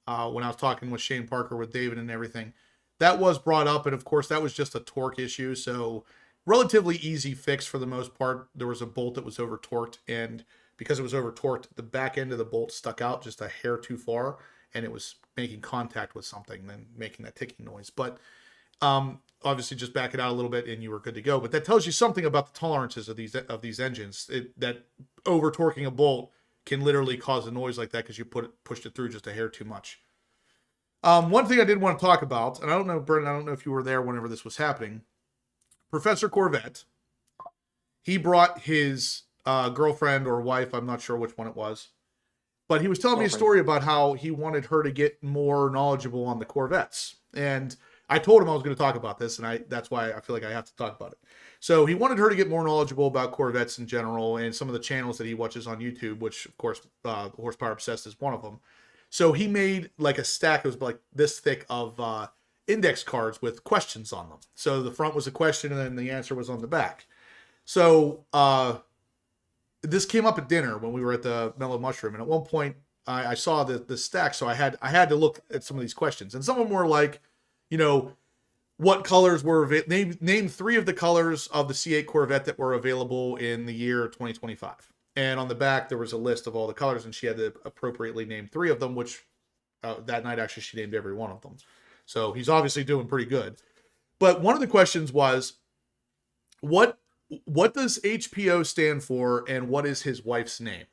when I was talking with Shane Parker, with David and everything. That was brought up, and of course, that was just a torque issue, so relatively easy fix for the most part. There was a bolt that was over-torqued, and because it was over-torqued, the back end of the bolt stuck out just a hair too far, and it was making contact with something, then making that ticking noise. But obviously, just back it out a little bit, and you were good to go. But that tells you something about the tolerances of these engines. That over-torquing a bolt can literally cause a noise like that because you pushed it through just a hair too much. One thing I did want to talk about, and I don't know, Brendan, I don't know if you were there whenever this was happening. Professor Corvette, he brought his girlfriend or wife, I'm not sure which one it was, but he was telling me a story about how he wanted her to get more knowledgeable on the Corvettes. And I told him I was going to talk about this, and that's why I feel like I have to talk about it. So he wanted her to get more knowledgeable about Corvettes in general and some of the channels that he watches on YouTube, which, of course, Horsepower Obsessed is one of them. So he made like a stack, it was like this thick of index cards with questions on them. So the front was a question and then the answer was on the back. So this came up at dinner when we were at the Mellow Mushroom. And at one point I saw the stack. So I had to look at some of these questions. And some of them were like, what colors were name 3 of the colors of the C8 Corvette that were available in the year 2025. And on the back, there was a list of all the colors, and she had to appropriately name 3 of them, which that night, actually, she named every one of them. So he's obviously doing pretty good. But one of the questions was, what does HPO stand for, and what is his wife's name?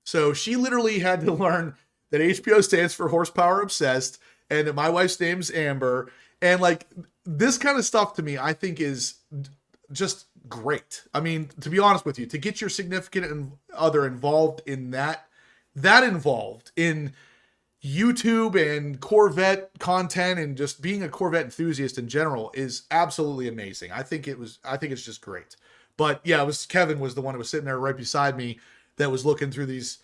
So she literally had to learn that HPO stands for Horsepower Obsessed, and that my wife's name's Amber, And like this kind of stuff to me, I think is just great. I mean, to be honest with you, to get your significant other involved in that involved in YouTube and Corvette content and just being a Corvette enthusiast in general is absolutely amazing. I think it's just great. But yeah, Kevin was the one who was sitting there right beside me that was looking through these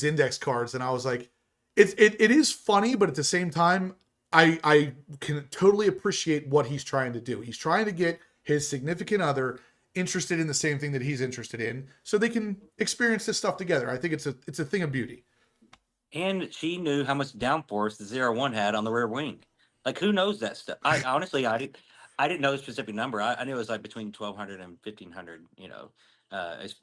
index cards, and I was like, it is funny, but at the same time, I can totally appreciate what he's trying to do. He's trying to get his significant other interested in the same thing that he's interested in, so they can experience this stuff together. I think it's a thing of beauty. And she knew how much downforce the ZR1 had on the rear wing. Like, who knows that stuff? I honestly, I didn't know the specific number. I knew it was like between 1,200 and 1,500,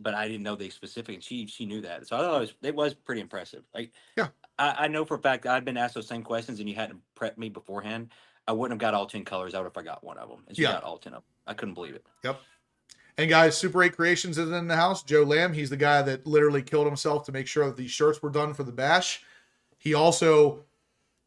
but I didn't know the specific. And she knew that, so I thought it was pretty impressive. Like, Yeah, I know for a fact I've been asked those same questions, and you hadn't prepped me beforehand. I wouldn't have got all 10 colors. I would have forgot one of them, and she got all 10 of them. I couldn't believe it. Yep. And guys, Super 8 Creations is in the house. Joe Lamb, he's the guy that literally killed himself to make sure that these shirts were done for the bash. He also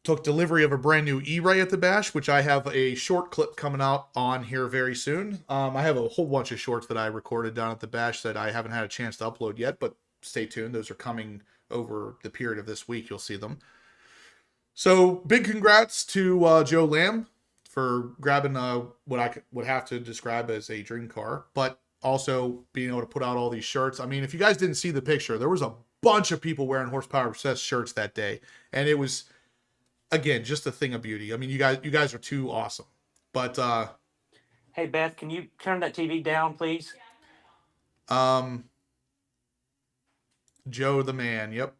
took delivery of a brand new E-Ray at the bash, which I have a short clip coming out on here very soon. I have a whole bunch of shorts that I recorded down at the bash that I haven't had a chance to upload yet, but stay tuned. Those are coming over the period of this week. You'll see them. So big congrats to Joe Lamb for grabbing what I would have to describe as a dream car, but also being able to put out all these shirts. I mean, if you guys didn't see the picture, there was a bunch of people wearing Horsepower Obsessed shirts that day, and it was, again, just a thing of beauty. I mean, you guys are too awesome. But hey, Beth, can you turn that TV down, please? Joe the man, yep.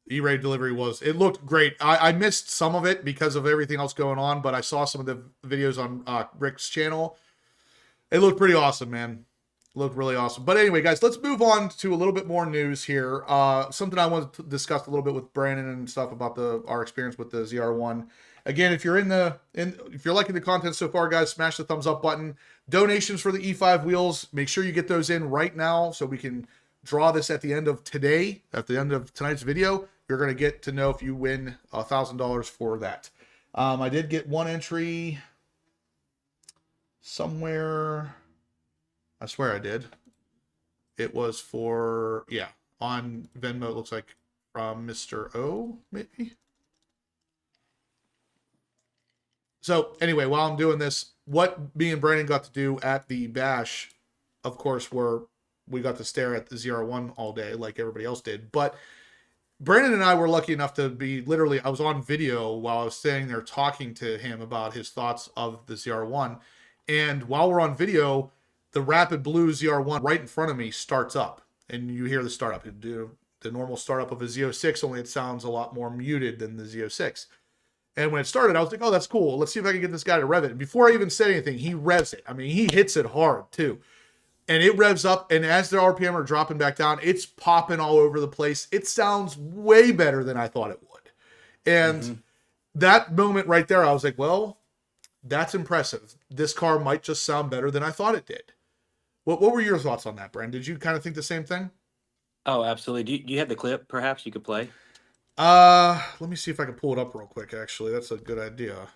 E-Ray delivery it looked great. I missed some of it because of everything else going on, but I saw some of the videos on Rick's channel. It looked pretty awesome, man. It looked really awesome. But anyway, guys, let's move on to a little bit more news here. Something I wanted to discuss a little bit with Brandon and stuff about our experience with the ZR1. Again, if you're if you're liking the content so far, guys, smash the thumbs up button. Donations for the E5 wheels, make sure you get those in right now so we can draw this at the end of today, at the end of tonight's video. You're going to get to know if you win $1,000 for that. I did get one entry somewhere. I swear I did. It was for, yeah, on Venmo, it looks like from Mr. O, maybe. So anyway, while I'm doing this, what me and Brandon got to do at the bash, of course, we got to stare at the ZR1 all day like everybody else did. But Brandon and I were lucky enough to be I was on video while I was standing there talking to him about his thoughts of the ZR1. And while we're on video, the Rapid Blue ZR1 right in front of me starts up. And you hear the startup. The normal startup of a Z06, only it sounds a lot more muted than the Z06. And when it started, I was like, oh, that's cool. Let's see if I can get this guy to rev it. And before I even said anything, he revs it. I mean, he hits it hard, too. And it revs up, and as the RPM are dropping back down, it's popping all over the place. It sounds way better than I thought it would. And that moment right there, I was like, well, that's impressive. This car might just sound better than I thought it did. What were your thoughts on that, Brent? Did you kind of think the same thing? Oh, absolutely. Do you have the clip, perhaps, you could play? Let me see if I can pull it up real quick, actually. That's a good idea.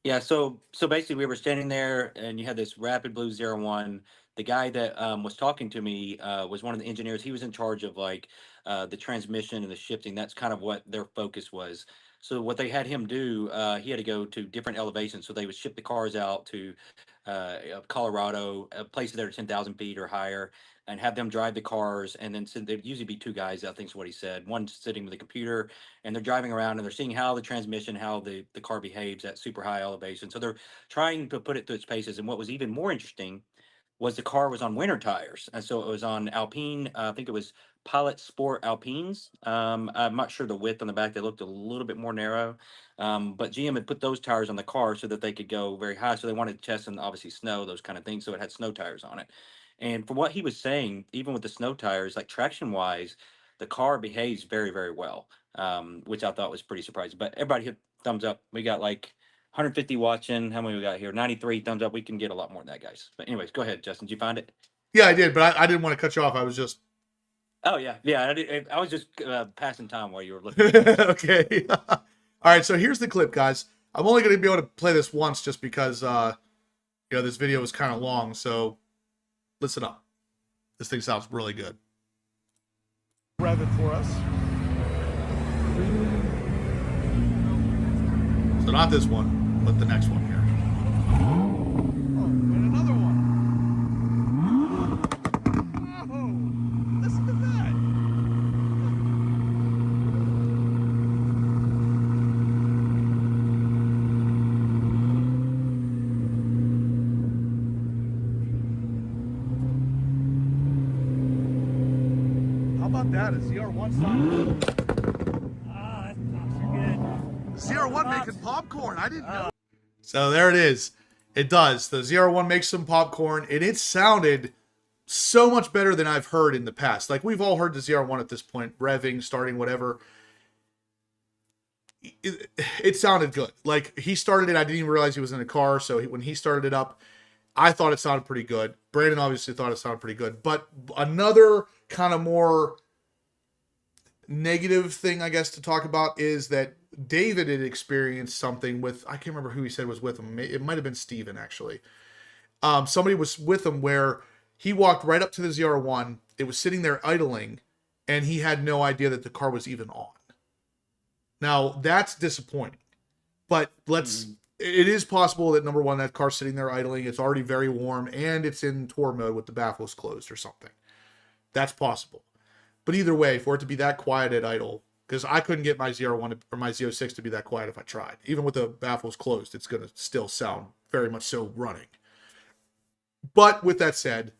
Yeah, so basically we were standing there, and you had this Rapid Blue ZR1. The guy that was talking to me was one of the engineers. He was in charge of like the transmission and the shifting. That's kind of what their focus was. So what they had him do, he had to go to different elevations. So they would ship the cars out to Colorado, places that are 10,000 feet or higher, and have them drive the cars. And then there'd usually be two guys, I think is what he said. One sitting with a computer, and they're driving around and they're seeing how the transmission, how the car behaves at super high elevation. So they're trying to put it through its paces. And what was even more interesting was the car was on winter tires. And so it was on Alpine, I think it was Pilot Sport Alpines. I'm not sure the width on the back, they looked a little bit more narrow. But GM had put those tires on the car so that they could go very high. So they wanted to test in obviously snow, those kind of things. So it had snow tires on it. And from what he was saying, even with the snow tires, like traction wise, the car behaves very, very well, which I thought was pretty surprising. But everybody hit thumbs up. We got like 150 watching. How many we got here? 93 thumbs up. We can get a lot more than that, guys. But anyways, go ahead, Justin. Did you find it? Yeah, I did, but I didn't want to cut you off. I was just... Oh, yeah. Yeah, I was just passing time while you were looking. Okay. All right, so here's the clip, guys. I'm only going to be able to play this once just because, this video is kind of long. So listen up. This thing sounds really good. Rev it for us. So not this one, but the next one here. Oh, and another one. Oh, listen to that. How about that? A ZR1 sound? Ah, that pops are good. ZR1 making popcorn. I didn't know. So there it is. It does. The ZR1 makes some popcorn, and it sounded so much better than I've heard in the past. Like, we've all heard the ZR1 at this point, revving, starting, whatever. It sounded good. Like, he started it. I didn't even realize he was in a car. So when he started it up, I thought it sounded pretty good. Brandon obviously thought it sounded pretty good. But another kind of more negative thing, I guess, to talk about is that David had experienced something with, I can't remember who he said was with him. It might have been Steven, actually. Somebody was with him where he walked right up to the ZR1. It was sitting there idling, and he had no idea that the car was even on. Now, that's disappointing. But it is possible that, number one, that car's sitting there idling. It's already very warm, and it's in tour mode with the baffles closed or something. That's possible. But either way, for it to be that quiet at idle, because I couldn't get my ZR1 or my Z06 to be that quiet if I tried. Even with the baffles closed, it's going to still sound very much so running. But with that said,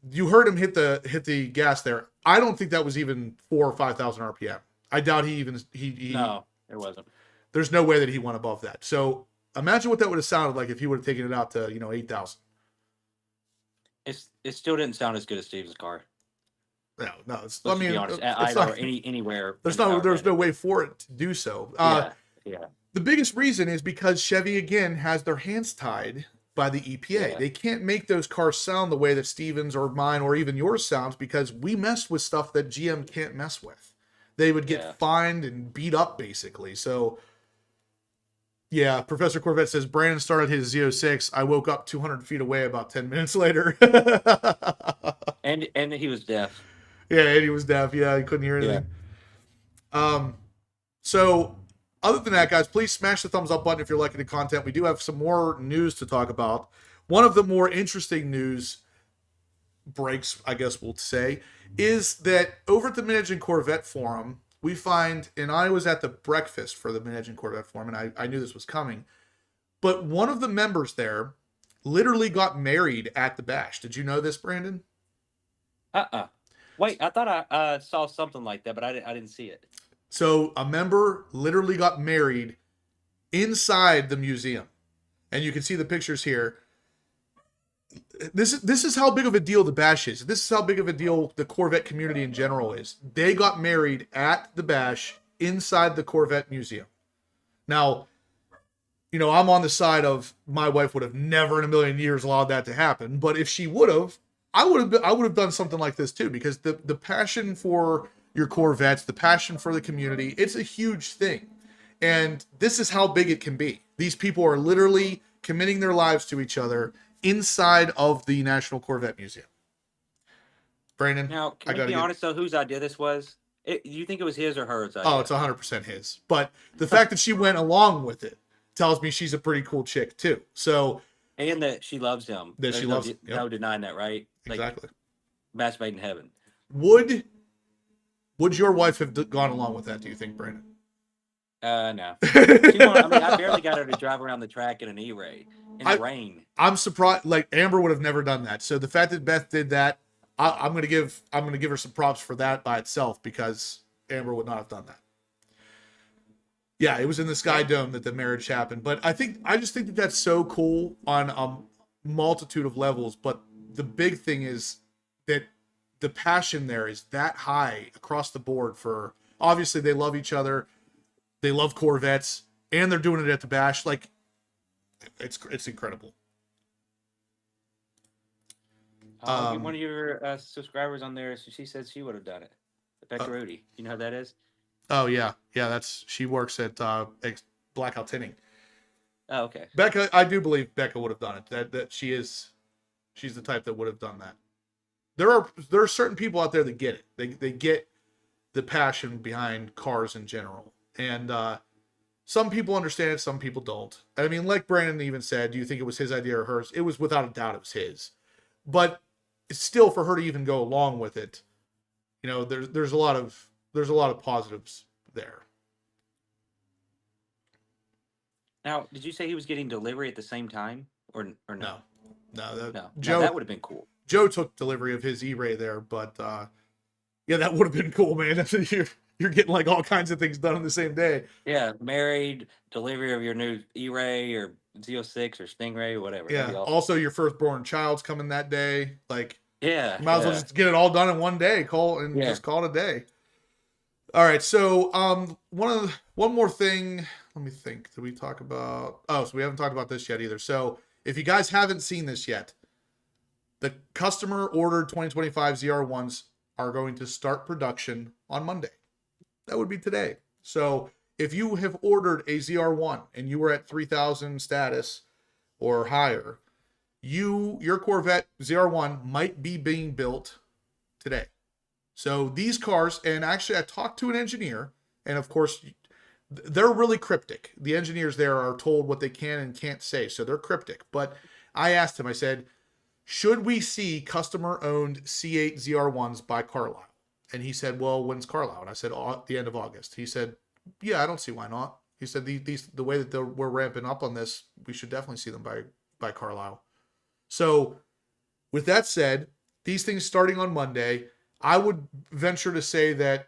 you heard him hit the gas there. I don't think that was even 4,000 or 5,000 RPM. I doubt he No, it wasn't. There's no way that he went above that. So imagine what that would have sounded like if he would have taken it out to 8,000. It still didn't sound as good as Steve's car. No. Let's be honest, at idle or anywhere. There's no way for it to do so. Yeah. The biggest reason is because Chevy again has their hands tied by the EPA. Yeah. They can't make those cars sound the way that Steven's or mine or even yours sounds because we messed with stuff that GM can't mess with. They would get fined and beat up basically. So yeah, Professor Corvette says Brandon started his Z06. I woke up 200 feet away about 10 minutes later. And he was deaf. Yeah, and he was deaf. Yeah, he couldn't hear anything. Yeah. So other than that, guys, please smash the thumbs up button if you're liking the content. We do have some more news to talk about. One of the more interesting news breaks, I guess we'll say, is that over at the Mid-Engine Corvette Forum, we find, and I was at the breakfast for the Mid-Engine Corvette Forum, and I knew this was coming, but one of the members there literally got married at the bash. Did you know this, Brandon? Wait, I thought I saw something like that, but I didn't see it. So a member literally got married inside the museum. And you can see the pictures here. This is how big of a deal the bash is. This is how big of a deal the Corvette community in general is. They got married at the bash inside the Corvette museum. Now, I'm on the side of my wife would have never in a million years allowed that to happen. But if she would have, I would have done something like this too, because the passion for your Corvettes, the passion for the community, it's a huge thing. And this is how big it can be. These people are literally committing their lives to each other inside of the National Corvette Museum. Brandon, now, can we be honest though, whose idea this was? Do you think it was his or hers idea? Oh, it's 100% his. But the fact that she went along with it tells me she's a pretty cool chick too. So, and that she loves him. That she loves him. Yep. No denying that, right? Exactly. Match made in heaven. Would your wife have gone along with that, do you think, Brandon? No. I barely got her to drive around the track in an E-Ray in the rain. I'm surprised. Like, Amber would have never done that. So the fact that Beth did that, I'm gonna give her some props for that by itself, because Amber would not have done that. Yeah, it was in the Sky Dome that the marriage happened. But I just think that that's so cool on a multitude of levels. But the big thing is that the passion there is that high across the board for, obviously they love each other. They love Corvettes, and they're doing it at the bash. Like, it's incredible. One of your subscribers on there, she said she would have done it. Becca Rudy. You know who that is? Oh yeah, that's she works at blackout tinting. Oh, okay. Becca, I do believe Becca would have done it. That she's the type that would have done that. There are certain people out there that get it. They get the passion behind cars in general, and some people understand it, some people don't. I mean, like Brandon even said, do you think it was his idea or hers? It was without a doubt it was his, but it's still for her to even go along with it. You know, there's a lot of positives there. Now, did you say he was getting delivery at the same time, or no? No. No, Joe, that would have been cool. Joe took delivery of his E-Ray there, but yeah, that would have been cool, man. You're getting like all kinds of things done on the same day. Yeah, married, delivery of your new E-Ray or Z06 or Stingray or whatever. Yeah. That'd be awesome. Also, your firstborn child's coming that day. Like, Yeah. you might as well just get it all done in one day. Just call it a day. All right. So, one more thing. Let me think. Did we talk about? Oh, so we haven't talked about this yet either. So, if you guys haven't seen this yet, the customer ordered 2025 ZR1s are going to start production on Monday. That would be today. So if you have ordered a ZR1 and you were at 3,000 status or higher, your Corvette ZR1 might be being built today. So these cars, and actually I talked to an engineer, and of course they're really cryptic. The engineers there are told what they can and can't say, so they're cryptic. But I asked him, I said, should we see customer-owned C8 ZR1s by Carlisle? And he said, well, when's Carlisle? And I said, at the end of August. He said, yeah, I don't see why not. He said, the way that we're ramping up on this, we should definitely see them by Carlisle. So with that said, these things starting on Monday, I would venture to say that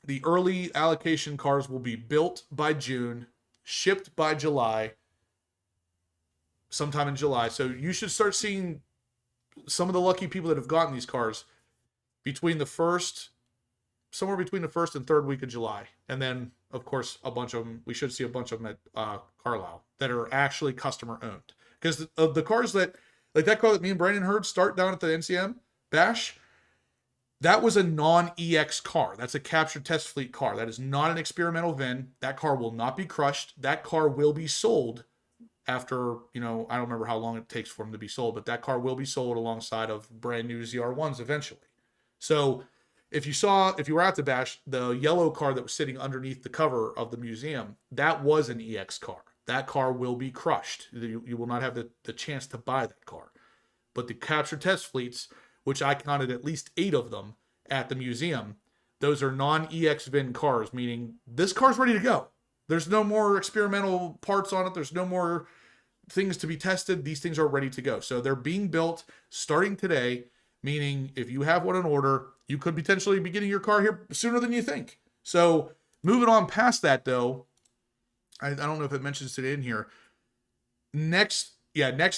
the early allocation cars will be built by June, shipped by July, sometime in July. So you should start seeing some of the lucky people that have gotten these cars somewhere between the first and third week of July. And then, of course, we should see a bunch of them at Carlisle that are actually customer owned. Because of the cars that, like that car that me and Brandon heard start down at the NCM Bash, that was a non-EX car. That's a captured test fleet car. That is not an experimental VIN. That car will not be crushed. That car will be sold after, I don't remember how long it takes for them to be sold, but that car will be sold alongside of brand new ZR1s eventually. So if you were at the Bash, the yellow car that was sitting underneath the cover of the museum, that was an EX car. That car will be crushed. You will not have the chance to buy that car. But the captured test fleets, which I counted at least 8 of them at the museum, those are non-EX VIN cars, meaning this car's ready to go. There's no more experimental parts on it. There's no more things to be tested. These things are ready to go. So they're being built starting today, meaning if you have one in order, you could potentially be getting your car here sooner than you think. So moving on past that, though, I don't know if it mentions it in here. Next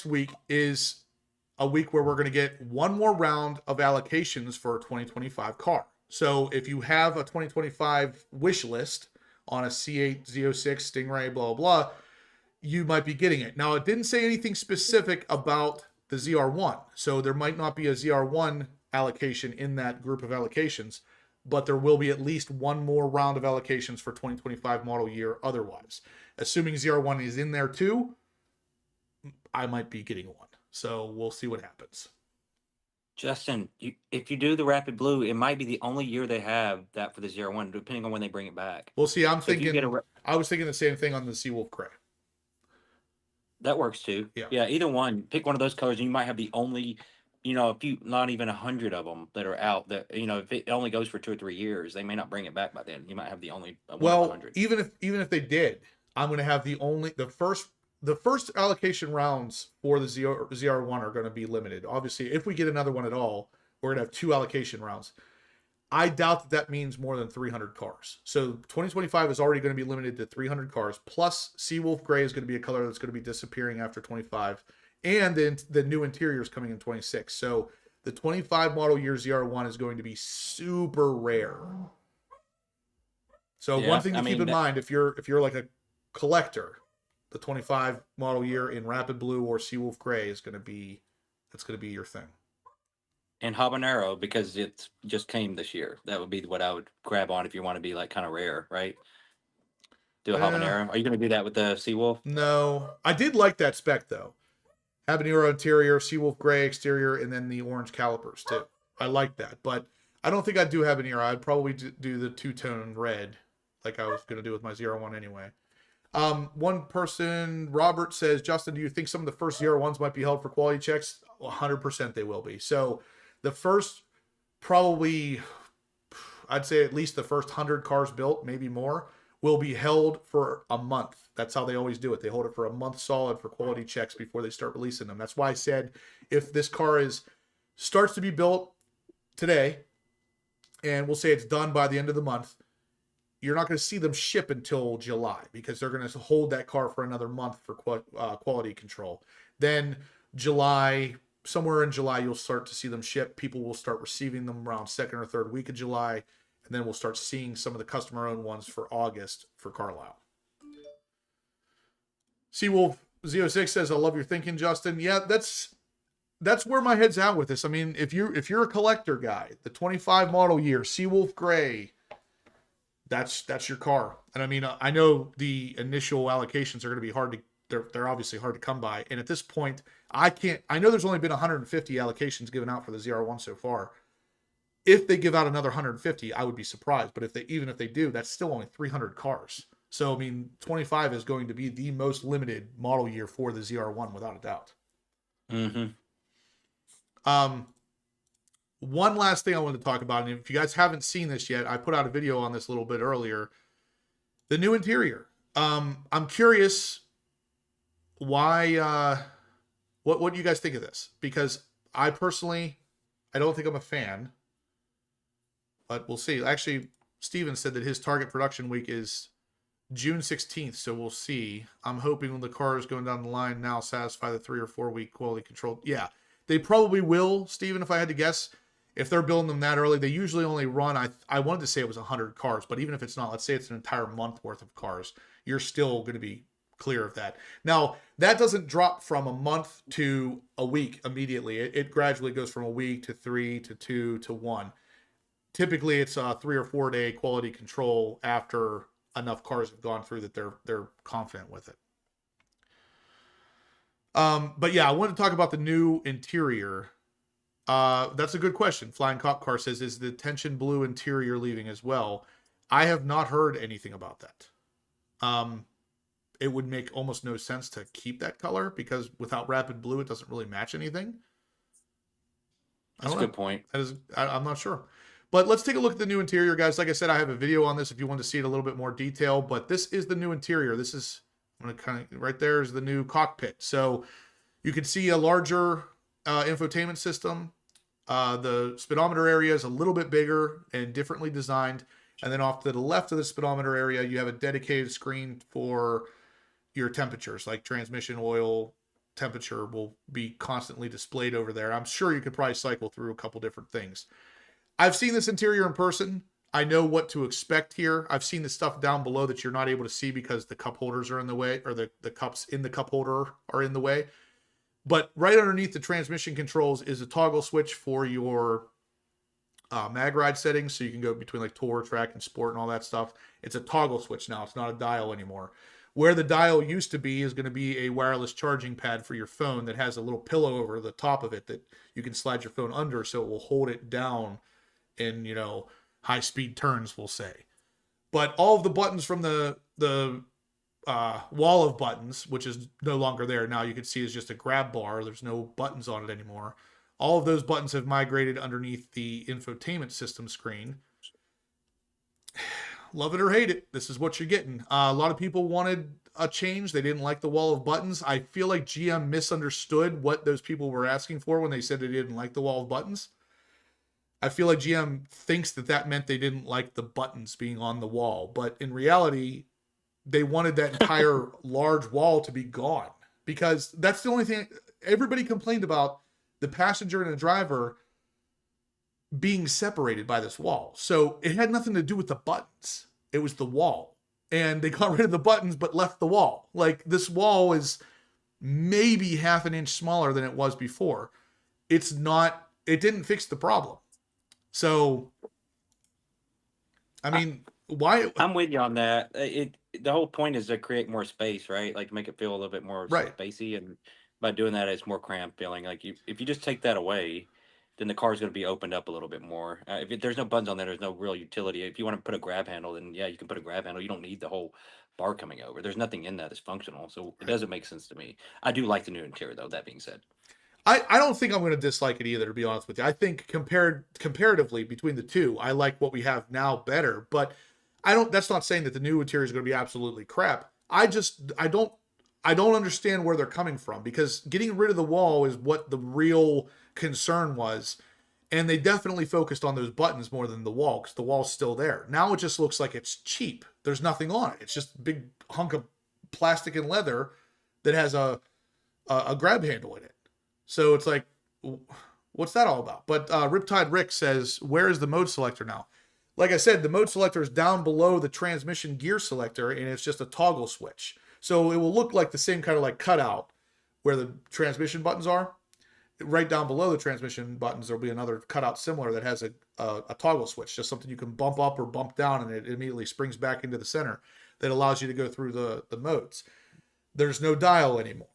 week is a week where we're going to get one more round of allocations for a 2025 car. So if you have a 2025 wish list on a C8, Z06, Stingray, blah, blah, blah, you might be getting it. Now, it didn't say anything specific about the ZR1. So there might not be a ZR1 allocation in that group of allocations, but there will be at least one more round of allocations for 2025 model year otherwise. Assuming ZR1 is in there too, I might be getting one. So we'll see what happens. Justin, if you do the Rapid Blue, it might be the only year they have that for the ZR1, depending on when they bring it back. We'll see. I was thinking the same thing on the Seawolf Gray. That works too. Yeah. Either one. Pick one of those colors, and you might have the only, not even 100 of them that are out. That if it only goes for 2 or 3 years, they may not bring it back by then. You might have the only one of 100. even if they did, I'm going to have the first allocation rounds for the ZR1 are going to be limited. Obviously, if we get another one at all, we're going to have 2 allocation rounds. I doubt that means more than 300 cars. So 2025 is already going to be limited to 300 cars. Plus, Seawolf Gray is going to be a color that's going to be disappearing after 25. And then the new interior is coming in 26. So the 25 model year ZR1 is going to be super rare. So one thing to keep in mind, if you're like a collector, the 25 model year in Rapid Blue or Seawolf Gray is going to be your thing. And Habanero, because it just came this year. That would be what I would grab on if you want to be like kind of rare, right? Do a habanero. Are you going to do that with the Seawolf? No, I did like that spec though. Habanero interior, Seawolf gray exterior, and then the orange calipers too. I like that, but I don't think I'd do habanero. I'd probably do the two-tone red, like I was going to do with my ZR1 anyway. One person, Robert, says, Justin, do you think some of the first ZR1s might be held for quality checks? 100% they will be. So the first, probably, I'd say at least the first 100 cars built, maybe more, will be held for a month. That's how they always do it. They hold it for a month solid for quality checks before they start releasing them. That's why I said if this car starts to be built today, and we'll say it's done by the end of the month, you're not going to see them ship until July because they're going to hold that car for another month for quality control. Then July, somewhere in July, you'll start to see them ship. People will start receiving them around second or third week of July, and then we'll start seeing some of the customer-owned ones for August for Carlisle. Seawolf 06 says, I love your thinking, Justin. Yeah, that's where my head's at with this. I mean, if you're a collector guy, the 25 model year, Seawolf Gray, that's your car. And I mean, I know the initial allocations are going to be hard to, they're obviously hard to come by. And at this point, I know there's only been 150 allocations given out for the ZR1 so far. If they give out another 150, I would be surprised. But even if they do, that's still only 300 cars. So, I mean, 25 is going to be the most limited model year for the ZR1 without a doubt. Mm-hmm. One last thing I wanted to talk about, and if you guys haven't seen this yet, I put out a video on this a little bit earlier. The new interior. I'm curious why, what do you guys think of this? Because I personally, I don't think I'm a fan, but we'll see. Actually, Steven said that his target production week is June 16th, so we'll see. I'm hoping when the cars going down the line now satisfy the 3 or 4 week quality control. Yeah, they probably will, Steven, if I had to guess. If they're building them that early, they usually only run, I wanted to say it was 100 cars, but even if it's not, let's say it's an entire month worth of cars, you're still going to be clear of that. Now, that doesn't drop from a month to a week immediately. It gradually goes from a week to 3 to 2 to 1. Typically, it's a 3 or 4 day quality control after enough cars have gone through that they're confident with it. But yeah, I wanted to talk about the new interior. That's a good question. Flying Cop Car says, is the tension blue interior leaving as well? I have not heard anything about that. It would make almost no sense to keep that color because without rapid blue, it doesn't really match anything. That's a good point. I'm not sure. But let's take a look at the new interior, guys. Like I said, I have a video on this if you want to see it a little bit more detail, but this is the new interior. This is, I'm going to kind of, right there is the new cockpit. So you can see a larger infotainment system. The speedometer area is a little bit bigger and differently designed. And then off to the left of the speedometer area, you have a dedicated screen for your temperatures, like transmission oil temperature will be constantly displayed over there. I'm sure you could probably cycle through a couple different things. I've seen this interior in person. I know what to expect here. I've seen the stuff down below that you're not able to see because the cup holders are in the way, or the cups in the cup holder are in the way. But right underneath the transmission controls is a toggle switch for your mag ride settings. So you can go between like tour, track, and sport and all that stuff. It's a toggle switch now. It's not a dial anymore. Where the dial used to be is going to be a wireless charging pad for your phone that has a little pillow over the top of it that you can slide your phone under so it will hold it down in, you know, high speed turns, we'll say. But all of the buttons from the wall of buttons, which is no longer there now, you can see is just a grab bar. There's no buttons on it anymore. All of those buttons have migrated underneath the infotainment system screen. Love it or hate it, this is what you're getting. A lot of people wanted a change. They didn't like the wall of buttons. I feel like GM misunderstood what those people were asking for when they said they didn't like the wall of buttons. I feel like GM thinks that meant they didn't like the buttons being on the wall. But in reality, they wanted that entire large wall to be gone. Because that's the only thing everybody complained about, the passenger and the driver being separated by this wall. So it had nothing to do with the buttons. It was the wall. And they got rid of the buttons but left the wall. Like, this wall is maybe half an inch smaller than it was before. It didn't fix the problem. So, I mean, why? I'm with you on that. the whole point is to create more space, right? Like to make it feel a little bit more Right. spacey, and by doing that, it's more cramped feeling. Like if you just take that away, then the car's going to be opened up a little bit more. There's no buttons on there, there's no real utility. If you want to put a grab handle, then yeah, you can put a grab handle. You don't need the whole bar coming over. There's nothing in that that's functional, so it doesn't make sense to me. I do like the new interior, though. That being said, I don't think I'm going to dislike it either, to be honest with you. I think comparatively between the two, I like what we have now better. But that's not saying that the new interior is going to be absolutely crap. I don't understand where they're coming from, because getting rid of the wall is what the real concern was. And they definitely focused on those buttons more than the wall, because the wall's still there. Now it just looks like it's cheap. There's nothing on it. It's just a big hunk of plastic and leather that has a grab handle in it. So it's like, what's that all about? But Riptide Rick says, where is the mode selector now? Like I said, the mode selector is down below the transmission gear selector, and it's just a toggle switch. So it will look like the same kind of like cutout where the transmission buttons are. Right down below the transmission buttons, there'll be another cutout similar that has a toggle switch, just something you can bump up or bump down, and it immediately springs back into the center that allows you to go through the modes. There's no dial anymore.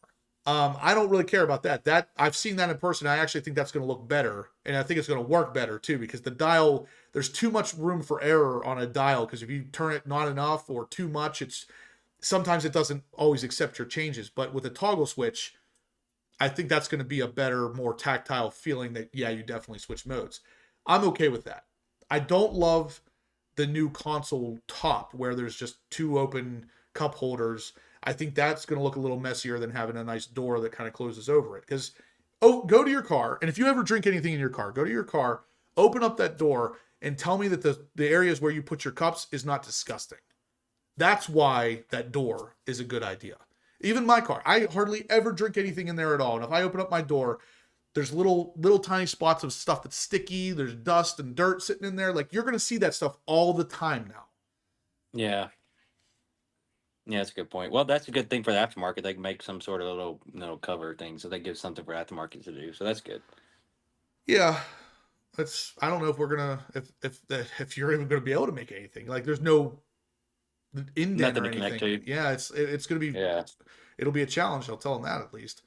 I don't really care about that. That I've seen that in person. I actually think that's going to look better, and I think it's going to work better too, because the dial, there's too much room for error on a dial, because if you turn it not enough or too much, sometimes it doesn't always accept your changes. But with a toggle switch, I think that's going to be a better, more tactile feeling that, yeah, you definitely switch modes. I'm okay with that. I don't love the new console top where there's just two open cup holders. I think that's going to look a little messier than having a nice door that kind of closes over it. Because, go to your car, and if you ever drink anything in your car, go to your car, open up that door, and tell me that the areas where you put your cups is not disgusting. That's why that door is a good idea. Even my car, I hardly ever drink anything in there at all. And if I open up my door, there's little tiny spots of stuff that's sticky. There's dust and dirt sitting in there. Like, you're going to see that stuff all the time now. yeah. Yeah, that's a good point. Well, that's a good thing for the aftermarket. They can make some sort of little cover thing, so they give something for aftermarket to do. So that's good. Yeah, I don't know if we're gonna if you're even gonna be able to make anything. Like, there's no indent Nothing or to connect anything. to. Yeah, it's gonna be Yeah. it'll be a challenge. I'll tell them that at least.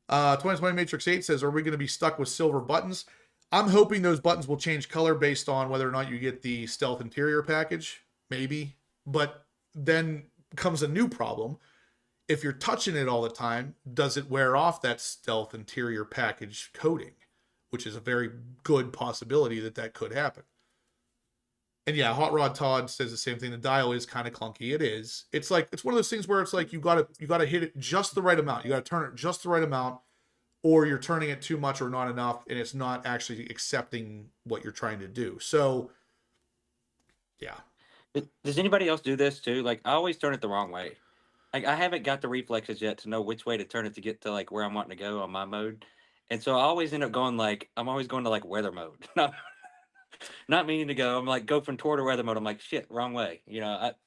2020 Matrix 8 says, are we going to be stuck with silver buttons? I'm hoping those buttons will change color based on whether or not you get the stealth interior package, maybe. But then comes a new problem. If you're touching it all the time, does it wear off that stealth interior package coating? Which is a very good possibility that could happen. And yeah, Hot Rod Todd says the same thing. The dial is kind of clunky. It is. It's one of those things where it's like you gotta hit it just the right amount. You gotta turn it just the right amount, or you're turning it too much or not enough, and it's not actually accepting what you're trying to do. So, yeah. Does anybody else do this too? Like, I always turn it the wrong way. Like, I haven't got the reflexes yet to know which way to turn it to get to like where I'm wanting to go on my mode. And so I always end up going I'm always going to like weather mode. Not meaning to go. I'm like, go from tour to weather mode. I'm like, shit, wrong way.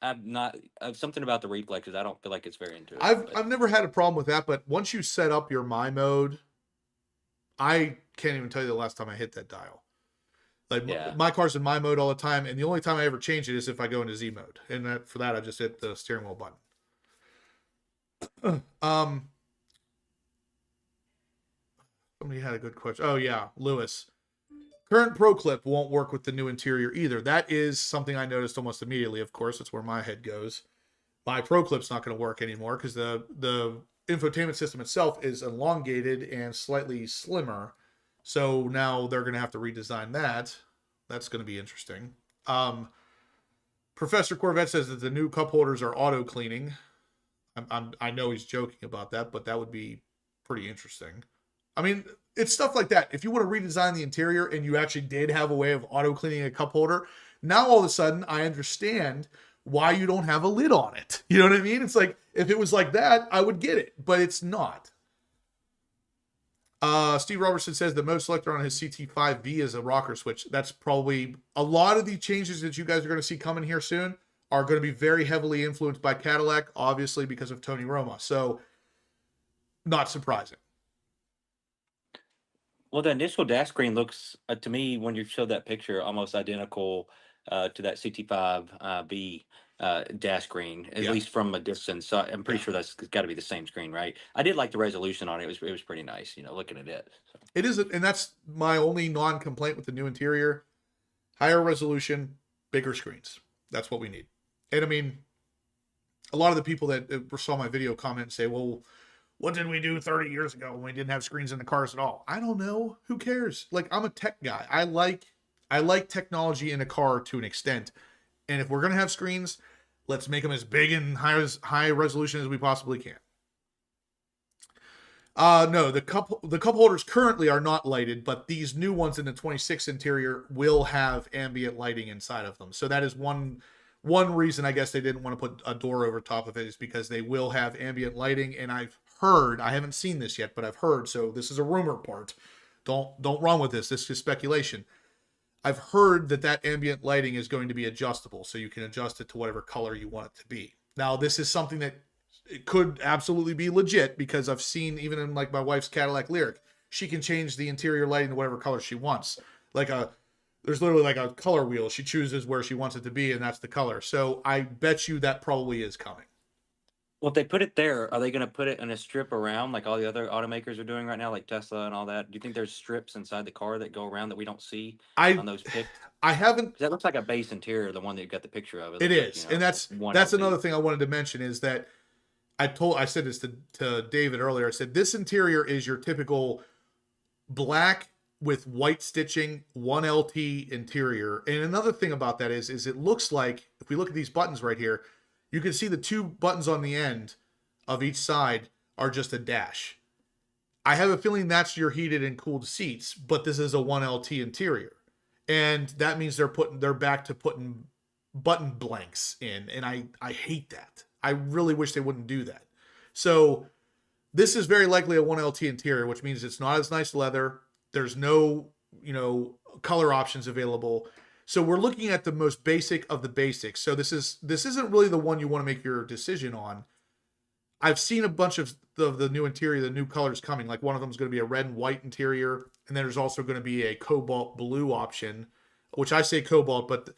I'm not, something about the reflexes. I don't feel like it's very intuitive. I've never had a problem with that, but once you set up your my mode, I can't even tell you the last time I hit that dial. Like, Yeah. my car's in my mode all the time, and the only time I ever change it is if I go into Z mode, and for that I just hit the steering wheel button. Somebody had a good question. Oh yeah, Lewis. Current Pro Clip won't work with the new interior either. That is something I noticed almost immediately. Of course, that's where my head goes. My Pro Clip's not going to work anymore because the infotainment system itself is elongated and slightly slimmer. So now they're going to have to redesign that. That's going to be interesting. Professor Corvette says that the new cup holders are auto cleaning. I know he's joking about that, but that would be pretty interesting. I mean, it's stuff like that. If you want to redesign the interior and you actually did have a way of auto cleaning a cup holder, now all of a sudden I understand why you don't have a lid on it. You know what I mean? It's like, if it was like that, I would get it, but it's not. Steve Robertson says the mode selector on his CT5V is a rocker switch. That's probably a lot of the changes that you guys are going to see coming here soon are going to be very heavily influenced by Cadillac, obviously because of Tony Roma. So not surprising. Well, the initial dash screen looks, to me, when you showed that picture, almost identical to that CT5B dash screen, at Yeah. least from a distance. So I'm pretty sure that's got to be the same screen, right? I did like the resolution on it. It was pretty nice, looking at it. So. It is, and that's my only non-complaint with the new interior. Higher resolution, bigger screens. That's what we need. And I mean, a lot of the people that saw my video comment and say, well, what did we do 30 years ago when we didn't have screens in the cars at all? I don't know. Who cares? Like, I'm a tech guy. I like technology in a car to an extent. And if we're going to have screens, let's make them as big and high resolution as we possibly can. No, the cup holders currently are not lighted, but these new ones in the 26 interior will have ambient lighting inside of them. So that is one reason I guess they didn't want to put a door over top of it, is because they will have ambient lighting. And I've heard, I haven't seen this yet, but I've heard, so this is a rumor part. Don't run with this. This is speculation. I've heard that ambient lighting is going to be adjustable, so you can adjust it to whatever color you want it to be. Now, this is something that it could absolutely be legit, because I've seen, even in like my wife's Cadillac Lyric, she can change the interior lighting to whatever color she wants. There's literally like a color wheel. She chooses where she wants it to be, and that's the color. So I bet you that probably is coming. Well, if they put it there, are they going to put it in a strip around like all the other automakers are doing right now, like Tesla and all that? Do you think there's strips inside the car that go around that we don't see on those pics? I haven't. 'Cause that looks like a base interior, the one that you got the picture of. It is, like, and that's another thing I wanted to mention, is that I said this to David earlier. I said this interior is your typical black with white stitching 1LT interior. And another thing about that is it looks like, if we look at these buttons right here, you can see the two buttons on the end of each side are just a dash. I have a feeling that's your heated and cooled seats, but this is a 1LT interior. And that means they're back to putting button blanks in. And I hate that. I really wish they wouldn't do that. So this is very likely a 1LT interior, which means it's not as nice leather. There's no, color options available. So we're looking at the most basic of the basics. So this isn't really the one you want to make your decision on. I've seen a bunch of the new interior, the new colors coming. Like, one of them is going to be a red and white interior. And then there's also going to be a cobalt blue option, which I say cobalt, but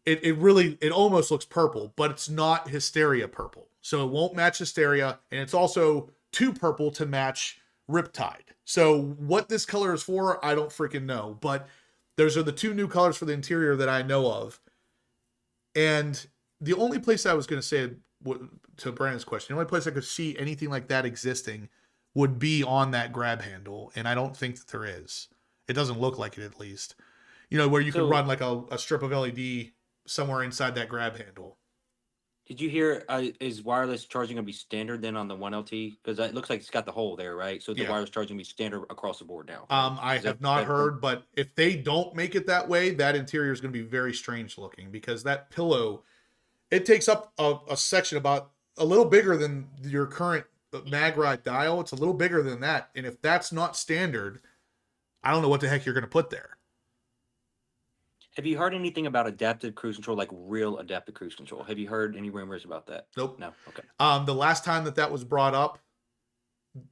it almost looks purple, but it's not Hysteria purple. So it won't match Hysteria. And it's also too purple to match Riptide. So what this color is for, I don't freaking know. But those are the two new colors for the interior that I know of. And the only place I was going to say, to Brandon's question, the only place I could see anything like that existing would be on that grab handle. And I don't think that there is. It doesn't look like it, at least. Where you could run like a strip of LED somewhere inside that grab handle. Did you hear, is wireless charging going to be standard then on the 1LT? Because it looks like it's got the hole there, right? So the wireless charging will be standard across the board now. I have not heard, but if they don't make it that way, that interior is going to be very strange looking, because that pillow, it takes up a section about a little bigger than your current MagRide dial. It's a little bigger than that. And if that's not standard, I don't know what the heck you're going to put there. Have you heard anything about adaptive cruise control, like real adaptive cruise control? Have you heard any rumors about that? Nope. No. Okay. The last time that was brought up,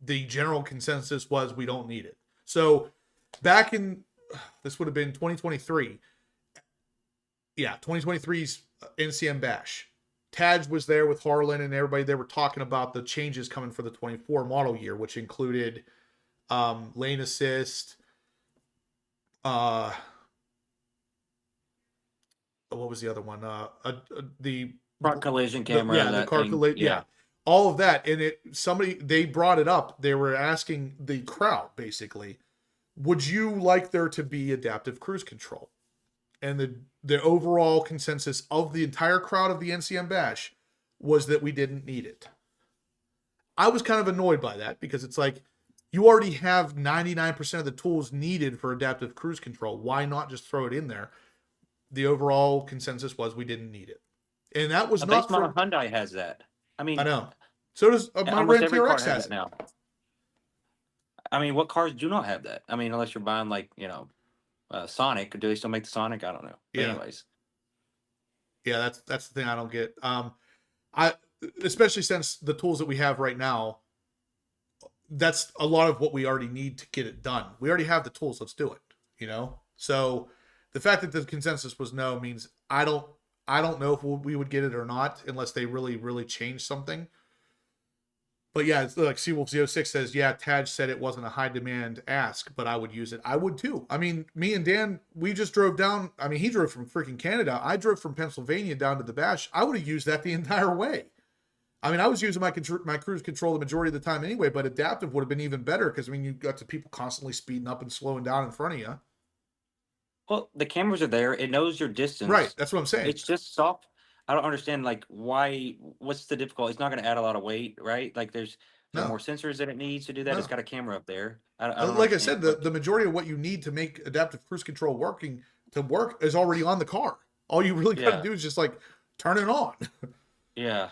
the general consensus was we don't need it. So back in, this would have been 2023. Yeah, 2023's NCM Bash. Taj was there with Harlan and everybody. They were talking about the changes coming for the 24 model year, which included lane assist, what was the other one? The front collision camera. The car collision. Yeah. All of that. And they brought it up. They were asking the crowd, basically, would you like there to be adaptive cruise control? And the overall consensus of the entire crowd of the NCM Bash was that we didn't need it. I was kind of annoyed by that, because it's like, you already have 99% of the tools needed for adaptive cruise control. Why not just throw it in there? The overall consensus was we didn't need it. And that was not for Hyundai has that. I mean, I know. So does my Ram TRX has it now. I mean, what cars do not have that? I mean, unless you're buying like, Sonic. Do they still make the Sonic? I don't know. But anyways. Yeah, that's the thing I don't get. Especially since the tools that we have right now, that's a lot of what we already need to get it done. We already have the tools. Let's do it, So the fact that the consensus was no means I don't know if we would get it or not unless they really change something. But yeah, it's like Seawolf06 says, yeah, Taj said it wasn't a high demand ask, but I would use it. I would too. I mean, me and Dan, we just drove down. I mean, he drove from freaking Canada. I drove from Pennsylvania down to the Bash. I would have used that the entire way. I mean, I was using my cruise control the majority of the time anyway, but adaptive would have been even better because, I mean, you got to people constantly speeding up and slowing down in front of you. Well, the cameras are there. It knows your distance. Right. That's what I'm saying. It's just soft. I don't understand, like, what's the difficulty? It's not going to add a lot of weight, right? Like, there's more sensors that it needs to do that. No. It's got a camera up there. I don't like I said, understand. the majority of what you need to make adaptive cruise control work is already on the car. All you really got to do is just, like, turn it on. Yeah.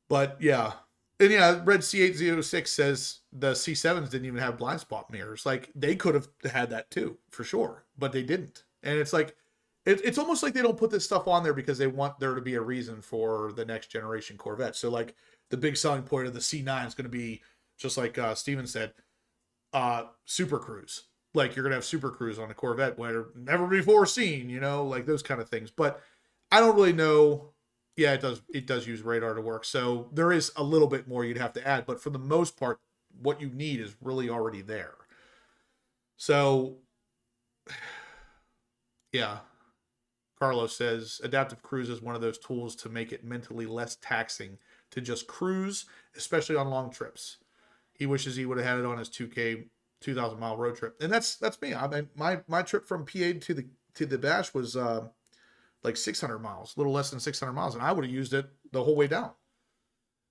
But, yeah. And, yeah, Red C806 says the C7s didn't even have blind spot mirrors. Like, they could have had that, too, for sure. But they didn't. And it's like, it's almost like they don't put this stuff on there because they want there to be a reason for the next generation Corvette. So, like, the big selling point of the C9 is going to be, just like Steven said, Super Cruise. Like, you're going to have Super Cruise on a Corvette where never before seen, you know, like those kind of things. But I don't really know. Yeah, it does use radar to work. So there is a little bit more you'd have to add. But for the most part, what you need is really already there. So, yeah. Carlos says, adaptive cruise is one of those tools to make it mentally less taxing to just cruise, especially on long trips. He wishes he would have had it on his 2K 2,000-mile road trip. And that's me. I mean, my trip from PA to the Bash was like 600 miles, a little less than 600 miles, and I would have used it the whole way down.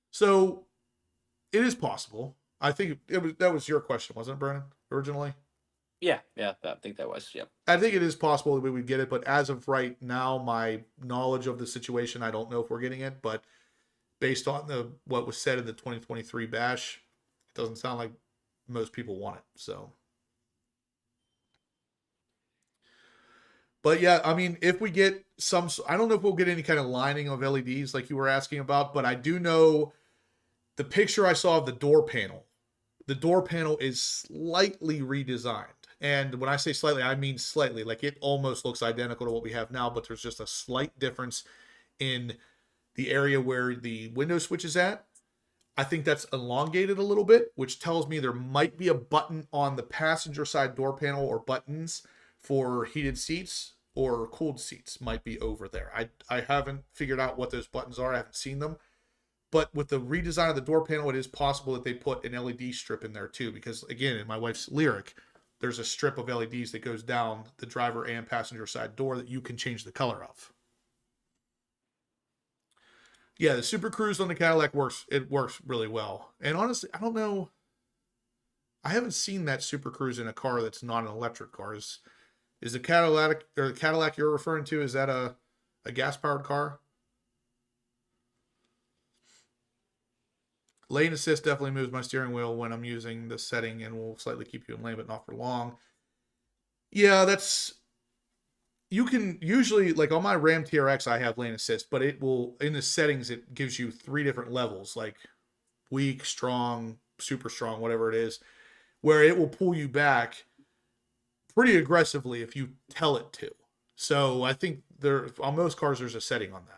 So it is possible. I think that was your question, wasn't it, Brennan, originally? Yeah, I think that was, yeah. I think it is possible that we would get it, but as of right now, my knowledge of the situation, I don't know if we're getting it, but based on what was said in the 2023 Bash, it doesn't sound like most people want it, so. But yeah, I mean, if we get I don't know if we'll get any kind of lining of LEDs like you were asking about, but I do know the picture I saw of the door panel is slightly redesigned. And when I say slightly, I mean slightly. Like, it almost looks identical to what we have now, but there's just a slight difference in the area where the window switch is at. I think that's elongated a little bit, which tells me there might be a button on the passenger side door panel, or buttons for heated seats or cooled seats might be over there. I haven't figured out what those buttons are. I haven't seen them. But with the redesign of the door panel, it is possible that they put an LED strip in there too, because again, in my wife's Lyric, there's a strip of LEDs that goes down the driver and passenger side door that you can change the color of. Yeah, the Super Cruise on the Cadillac works really well. And honestly, I don't know. I haven't seen that Super Cruise in a car that's not an electric car. Is the Cadillac you're referring to, is that a gas-powered car? Lane assist definitely moves my steering wheel when I'm using the setting and will slightly keep you in lane, but not for long. Yeah, you can usually, like on my Ram TRX, I have lane assist, but it will, in the settings, it gives you 3 different levels, like weak, strong, super strong, whatever it is, where it will pull you back pretty aggressively if you tell it to. So I think on most cars, there's a setting on that.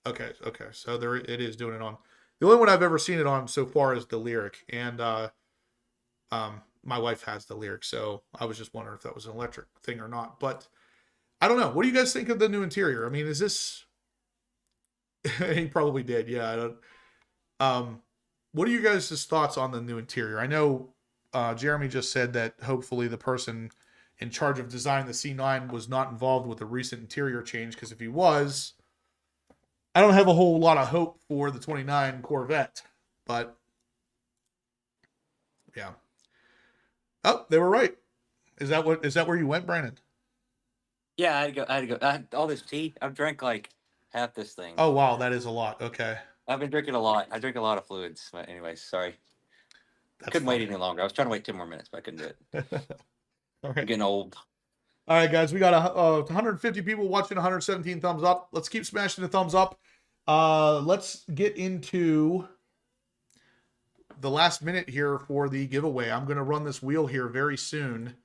Okay. So it is doing it on. The only one I've ever seen it on so far is the Lyric, and my wife has the Lyric, so I was just wondering if that was an electric thing or not. But I don't know. What do you guys think of the new interior? I mean, is this? He probably did. Yeah. I don't. What are you guys' thoughts on the new interior? I know Jeremy just said that hopefully the person in charge of designing the C9 was not involved with the recent interior change, because if he was, I don't have a whole lot of hope for the 29 Corvette, but yeah. Oh, they were right. Is that where you went, Brandon? Yeah, I had to go. All this tea, I've drank like half this thing. Oh, wow. That is a lot. Okay. I've been drinking a lot. I drink a lot of fluids. But anyways, sorry. I couldn't wait any longer. I was trying to wait 10 more minutes, but I couldn't do it. All right. I'm getting old. All right, guys, we got 150 people watching, 117 thumbs up. Let's keep smashing the thumbs up. Let's get into the last minute here for the giveaway. I'm going to run this wheel here very soon.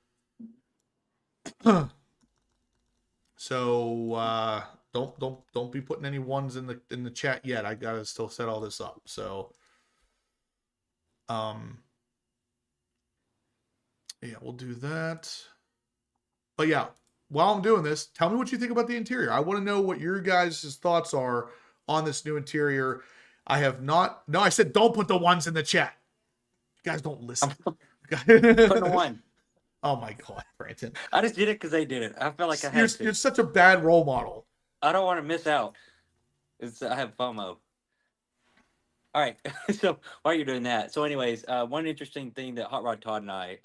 So don't be putting any ones in the chat yet. I gotta still set all this up. So yeah, we'll do that. But yeah, while I'm doing this, tell me what you think about the interior. I want to know what your guys' thoughts are on this new interior. I have not. No, I said don't put the ones in the chat. You guys don't listen. Putting a one. Oh my God, Brandon. I just did it because they did it. I felt like I had to. You're such a bad role model. I don't want to miss out. I have FOMO. All right. So while you're doing that, so anyways, one interesting thing that Hot Rod Todd and I,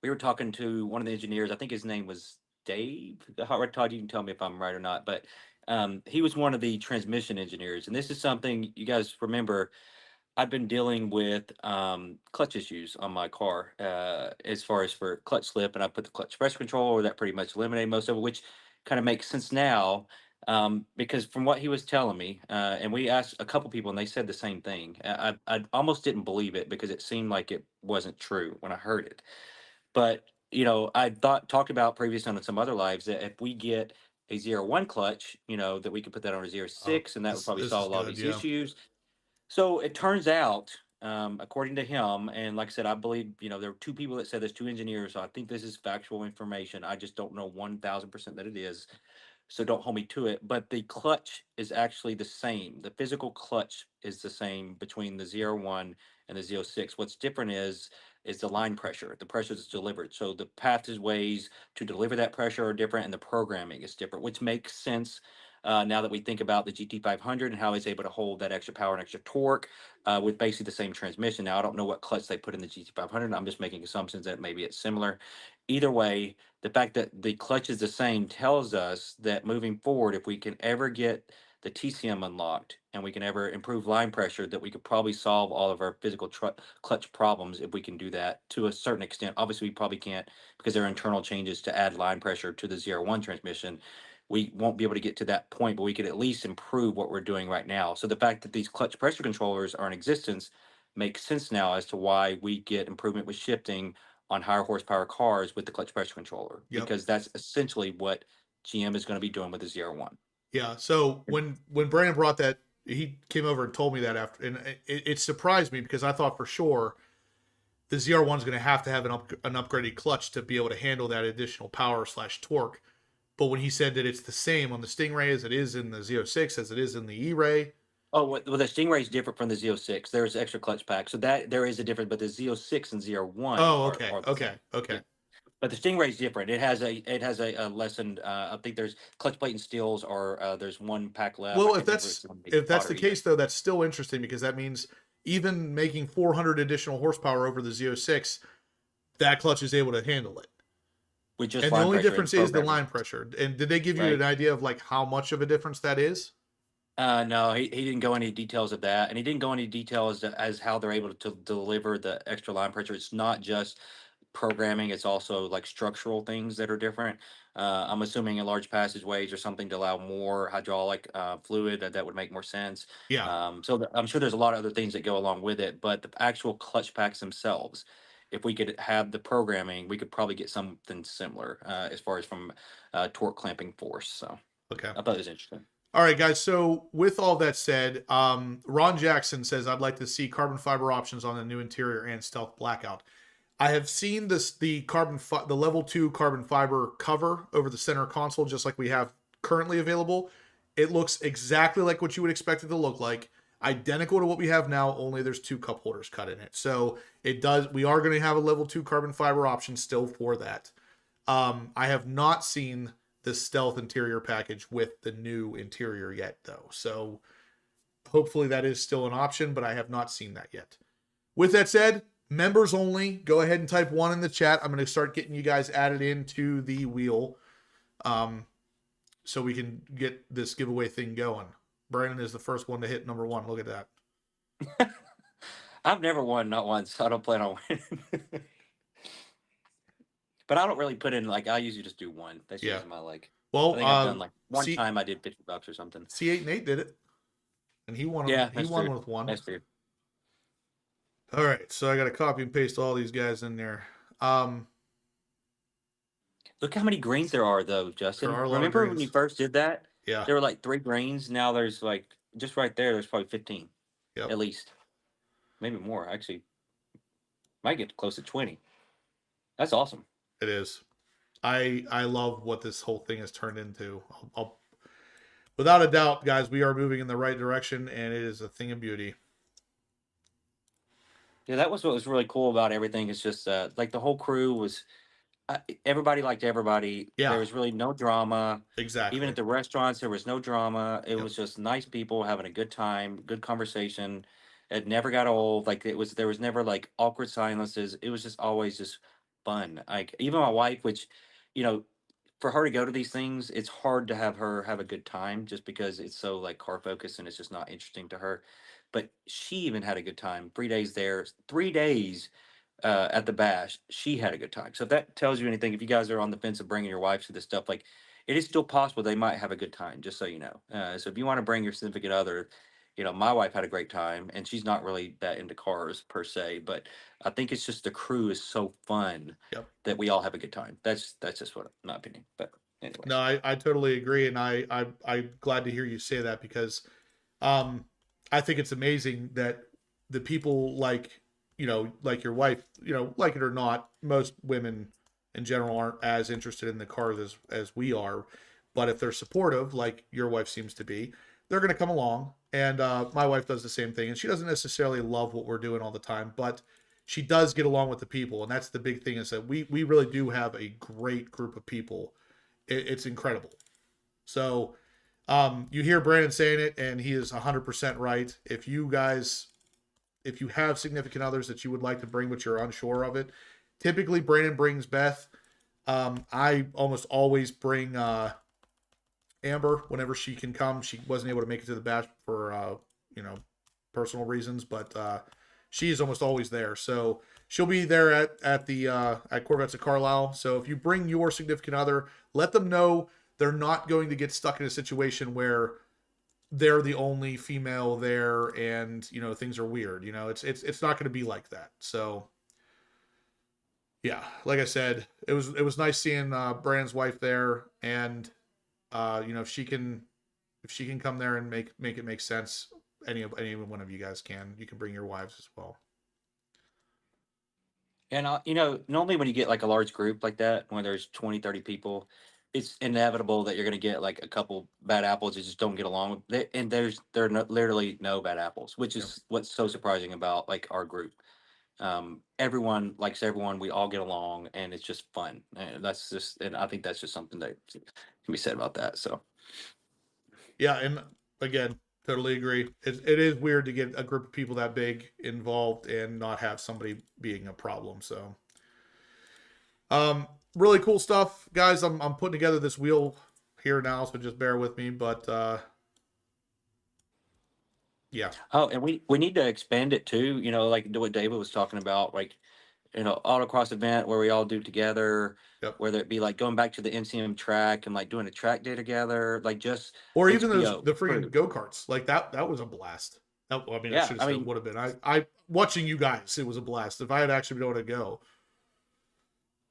we were talking to one of the engineers. I think his name was Dave. Hot Rod Todd, you can tell me if I'm right or not, but he was one of the transmission engineers. And this is something you guys remember. I've been dealing with clutch issues on my car as far as for clutch slip, and I put the clutch pressure control, or that pretty much eliminated most of it, which kind of makes sense now because from what he was telling me, and we asked a couple people, and they said the same thing. I almost didn't believe it because it seemed like it wasn't true when I heard it. But I talked about previously on some other lives that if we get a 0-1 clutch, that we could put that on a 0-6, and that would probably solve a lot of these issues. So it turns out, according to him, and like I said, I believe, there were two people that said this, two engineers. So I think this is factual information. I just don't know 1,000% that it is. So don't hold me to it. But the clutch is actually the same. The physical clutch is the same between the 0-1 and the 0-6. What's different is the line pressure, the pressure that's delivered. So the ways to deliver that pressure are different, and the programming is different, which makes sense. Now that we think about the GT500 and how it's able to hold that extra power and extra torque with basically the same transmission. Now, I don't know what clutch they put in the GT500. I'm just making assumptions that maybe it's similar. Either way, the fact that the clutch is the same tells us that moving forward, if we can ever get the TCM unlocked and we can ever improve line pressure, that we could probably solve all of our physical clutch problems if we can do that to a certain extent. Obviously, we probably can't because there are internal changes to add line pressure to the 0-1 transmission. We won't be able to get to that point, but we could at least improve what we're doing right now. So the fact that these clutch pressure controllers are in existence makes sense now as to why we get improvement with shifting on higher horsepower cars with the clutch pressure controller, because that's essentially what GM is going to be doing with the 0-1. Yeah. So when Brandon brought that, he came over and told me that after, and it surprised me because I thought for sure the ZR1 is going to have an upgraded clutch to be able to handle that additional power / torque. But when he said that it's the same on the Stingray as it is in the Z06, as it is in the E-Ray. Oh, well, the Stingray is different from the Z06. There's extra clutch pack. So that there is a difference, but the Z06 and ZR1 Okay. But the Stingray is different. It has a lessened, I think there's clutch plate and steels, or there's one pack left. Well, if that's the case, though, that's still interesting because that means even making 400 additional horsepower over the Z06, that clutch is able to handle it. And the only difference is the line pressure. And did they give you an idea of like how much of a difference that is? No, he didn't go into details of that, and he didn't go into details as how they're able to deliver the extra line pressure. It's not just programming; it's also like structural things that are different. I'm assuming in large passageways or something to allow more hydraulic fluid that would make more sense. Yeah. So I'm sure there's a lot of other things that go along with it, but the actual clutch packs themselves, if we could have the programming, we could probably get something similar as far as from torque clamping force. So okay, I thought it was interesting. All right, guys. So with all that said, Ron Jackson says, I'd like to see carbon fiber options on the new interior and stealth blackout. I have seen the level 2 carbon fiber cover over the center console, just like we have currently available. It looks exactly like what you would expect it to look like. Identical to what we have now, only there's 2 cup holders cut in it. So we are going to have a level 2 carbon fiber option still for that. I have not seen the stealth interior package with the new interior yet, though. So hopefully that is still an option, but I have not seen that yet. With that said, members only, go ahead and type 1 in the chat. I'm going to start getting you guys added into the wheel so we can get this giveaway thing going. Brandon is the first one to hit number 1. Look at that. I've never won, not once. So I don't plan on winning. But I don't really put in, I usually just do 1. That's usually my Well, I think I've done one time I did $50 or something. C8 Nate did it. And he won. Yeah, he won with 1. That's true. All right, so I got to copy and paste all these guys in there. Look how many greens there are, though, Justin. There are a lot of Remember when you greens. first did that? Yeah. There were like 3 greens. Now there's like just right there. There's probably 15 Yep. at least, maybe more. Actually, might get close to 20. That's awesome. It is. I love what this whole thing has turned into. Without a doubt, guys, we are moving in the right direction, and it is a thing of beauty. Yeah, that was what was really cool about everything. It's just like the whole crew was. Everybody liked everybody. Yeah. There was really no drama. Exactly. Even at the restaurants, there was no drama. It Yep. was just nice people having a good time, good conversation. It never got old. Like there was never like awkward silences. It was just always just fun. Like even my wife, which, you know, for her to go to these things, it's hard to have her have a good time just because it's so like car focused and it's just not interesting to her. But she even had a good time. 3 days there, 3 days at the bash, she had a good time. So if that tells you anything, if you guys are on the fence of bringing your wife to this stuff, like it is still possible they might have a good time, just so you know. So if you want to bring your significant other, you know, my wife had a great time, and she's not really that into cars per se, but I think it's just the crew is so fun Yep. that we all have a good time. That's just what my opinion. But anyway, No, I totally agree, and I'm glad to hear you say that because, I think it's amazing that the people like, you know, like your wife, you know, like it or not, most women in general aren't as interested in the cars as we are. But if they're supportive, like your wife seems to be, they're going to come along. And my wife does the same thing. And she doesn't necessarily love what we're doing all the time, but she does get along with the people. And that's the big thing, is that we really do have a great group of people. It's incredible. So you hear Brandon saying it, and he is 100% right. If you have significant others that you would like to bring, but you're unsure of it, typically Brandon brings Beth. I almost always bring Amber whenever she can come. She wasn't able to make it to the bash for personal reasons, but she is almost always there. So she'll be there at Corvettes of Carlisle. So if you bring your significant other, let them know they're not going to get stuck in a situation where they're the only female there and, you know, things are weird. You know, it's not going to be like that. So yeah, like I said, it was nice seeing Brandon's wife there, and you know, if she can come there and make it make sense, any one of you guys can. You can bring your wives as well. and you know, normally when you get like a large group like that, when there's 20, 30 people, it's inevitable that you're going to get like a couple bad apples that just don't get along with it. And there are literally no bad apples, which is what's so surprising about like our group. Everyone likes everyone. We all get along, and it's just fun. And I think that's just something that can be said about that. So, yeah, and again, totally agree. It is weird to get a group of people that big involved and not have somebody being a problem. So, really cool stuff, guys. I'm putting together this wheel here now, so just bear with me. But yeah. oh, and we need to expand it too. You know, like what David was talking about, like, you know, autocross event where we all do together. Yep. Whether it be like going back to the NCM track and like doing a track day together, like just Or even HBO the freaking crew. go-karts. Like that was a blast. That, I mean, Yeah, it would have been. I watching you guys, it was a blast. If I had actually been able to go.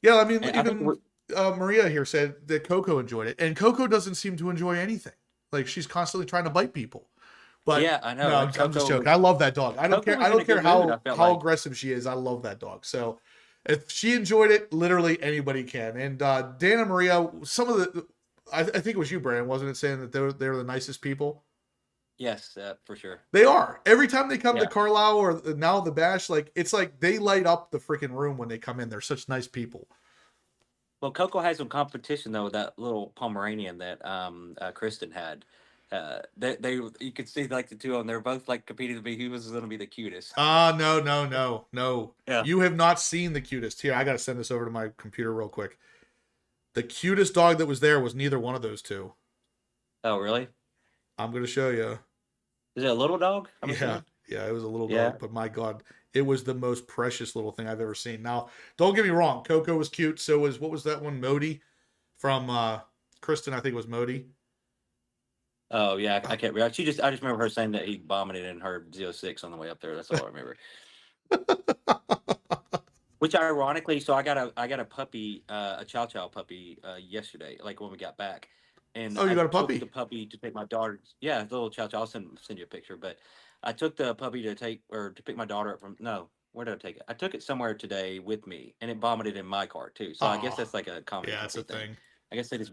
Yeah, I mean, And I think even Maria here said that Coco enjoyed it, and Coco doesn't seem to enjoy anything. Like, she's constantly trying to bite people. But yeah, I know. no, Like, I'm just Coco- joking. I love that dog. I don't Coco care. was I in don't a care good how mood, I felt how like. aggressive she is. I love that dog. So if she enjoyed it, literally anybody can. And Dan and Maria, some of the, I think it was you, Brandon, wasn't it, saying that they were the nicest people? Yes, for sure. They are. Every time they come Yeah. to Carlisle or now the bash, like it's like they light up the freaking room when they come in. They're such nice people. Well, Coco had some competition though with that little Pomeranian that Kristen had. They you could see like the two of them. They're both like competing to be who was going to be the cutest. No. Yeah. You have not seen the cutest. Here, I got to send this over to my computer real quick. The cutest dog that was there was neither one of those two. Oh, really? I'm going to show you. Is it a little dog? I'm Yeah. assuming? Yeah, it was a little Yeah. dog, but my God, it was the most precious little thing I've ever seen. Now, don't get me wrong. Coco was cute. So what was that one? Modi from Kristen, I think it was Modi. Oh yeah, I can't remember. I just remember her saying that he vomited in her Z06 on the way up there. That's all I remember. Which ironically, so I got a puppy, a Chow Chow puppy, yesterday, like when we got back, and Oh, you I got a took puppy? the puppy to take my daughter. Yeah, the little Chow Chow. I'll send you a picture, but I took the puppy to pick my daughter up from. No, where did I take it? I took it somewhere today with me, and it vomited in my car too. So I guess Oh, that's like a common yeah, that's a puppy thing. thing. I guess they just,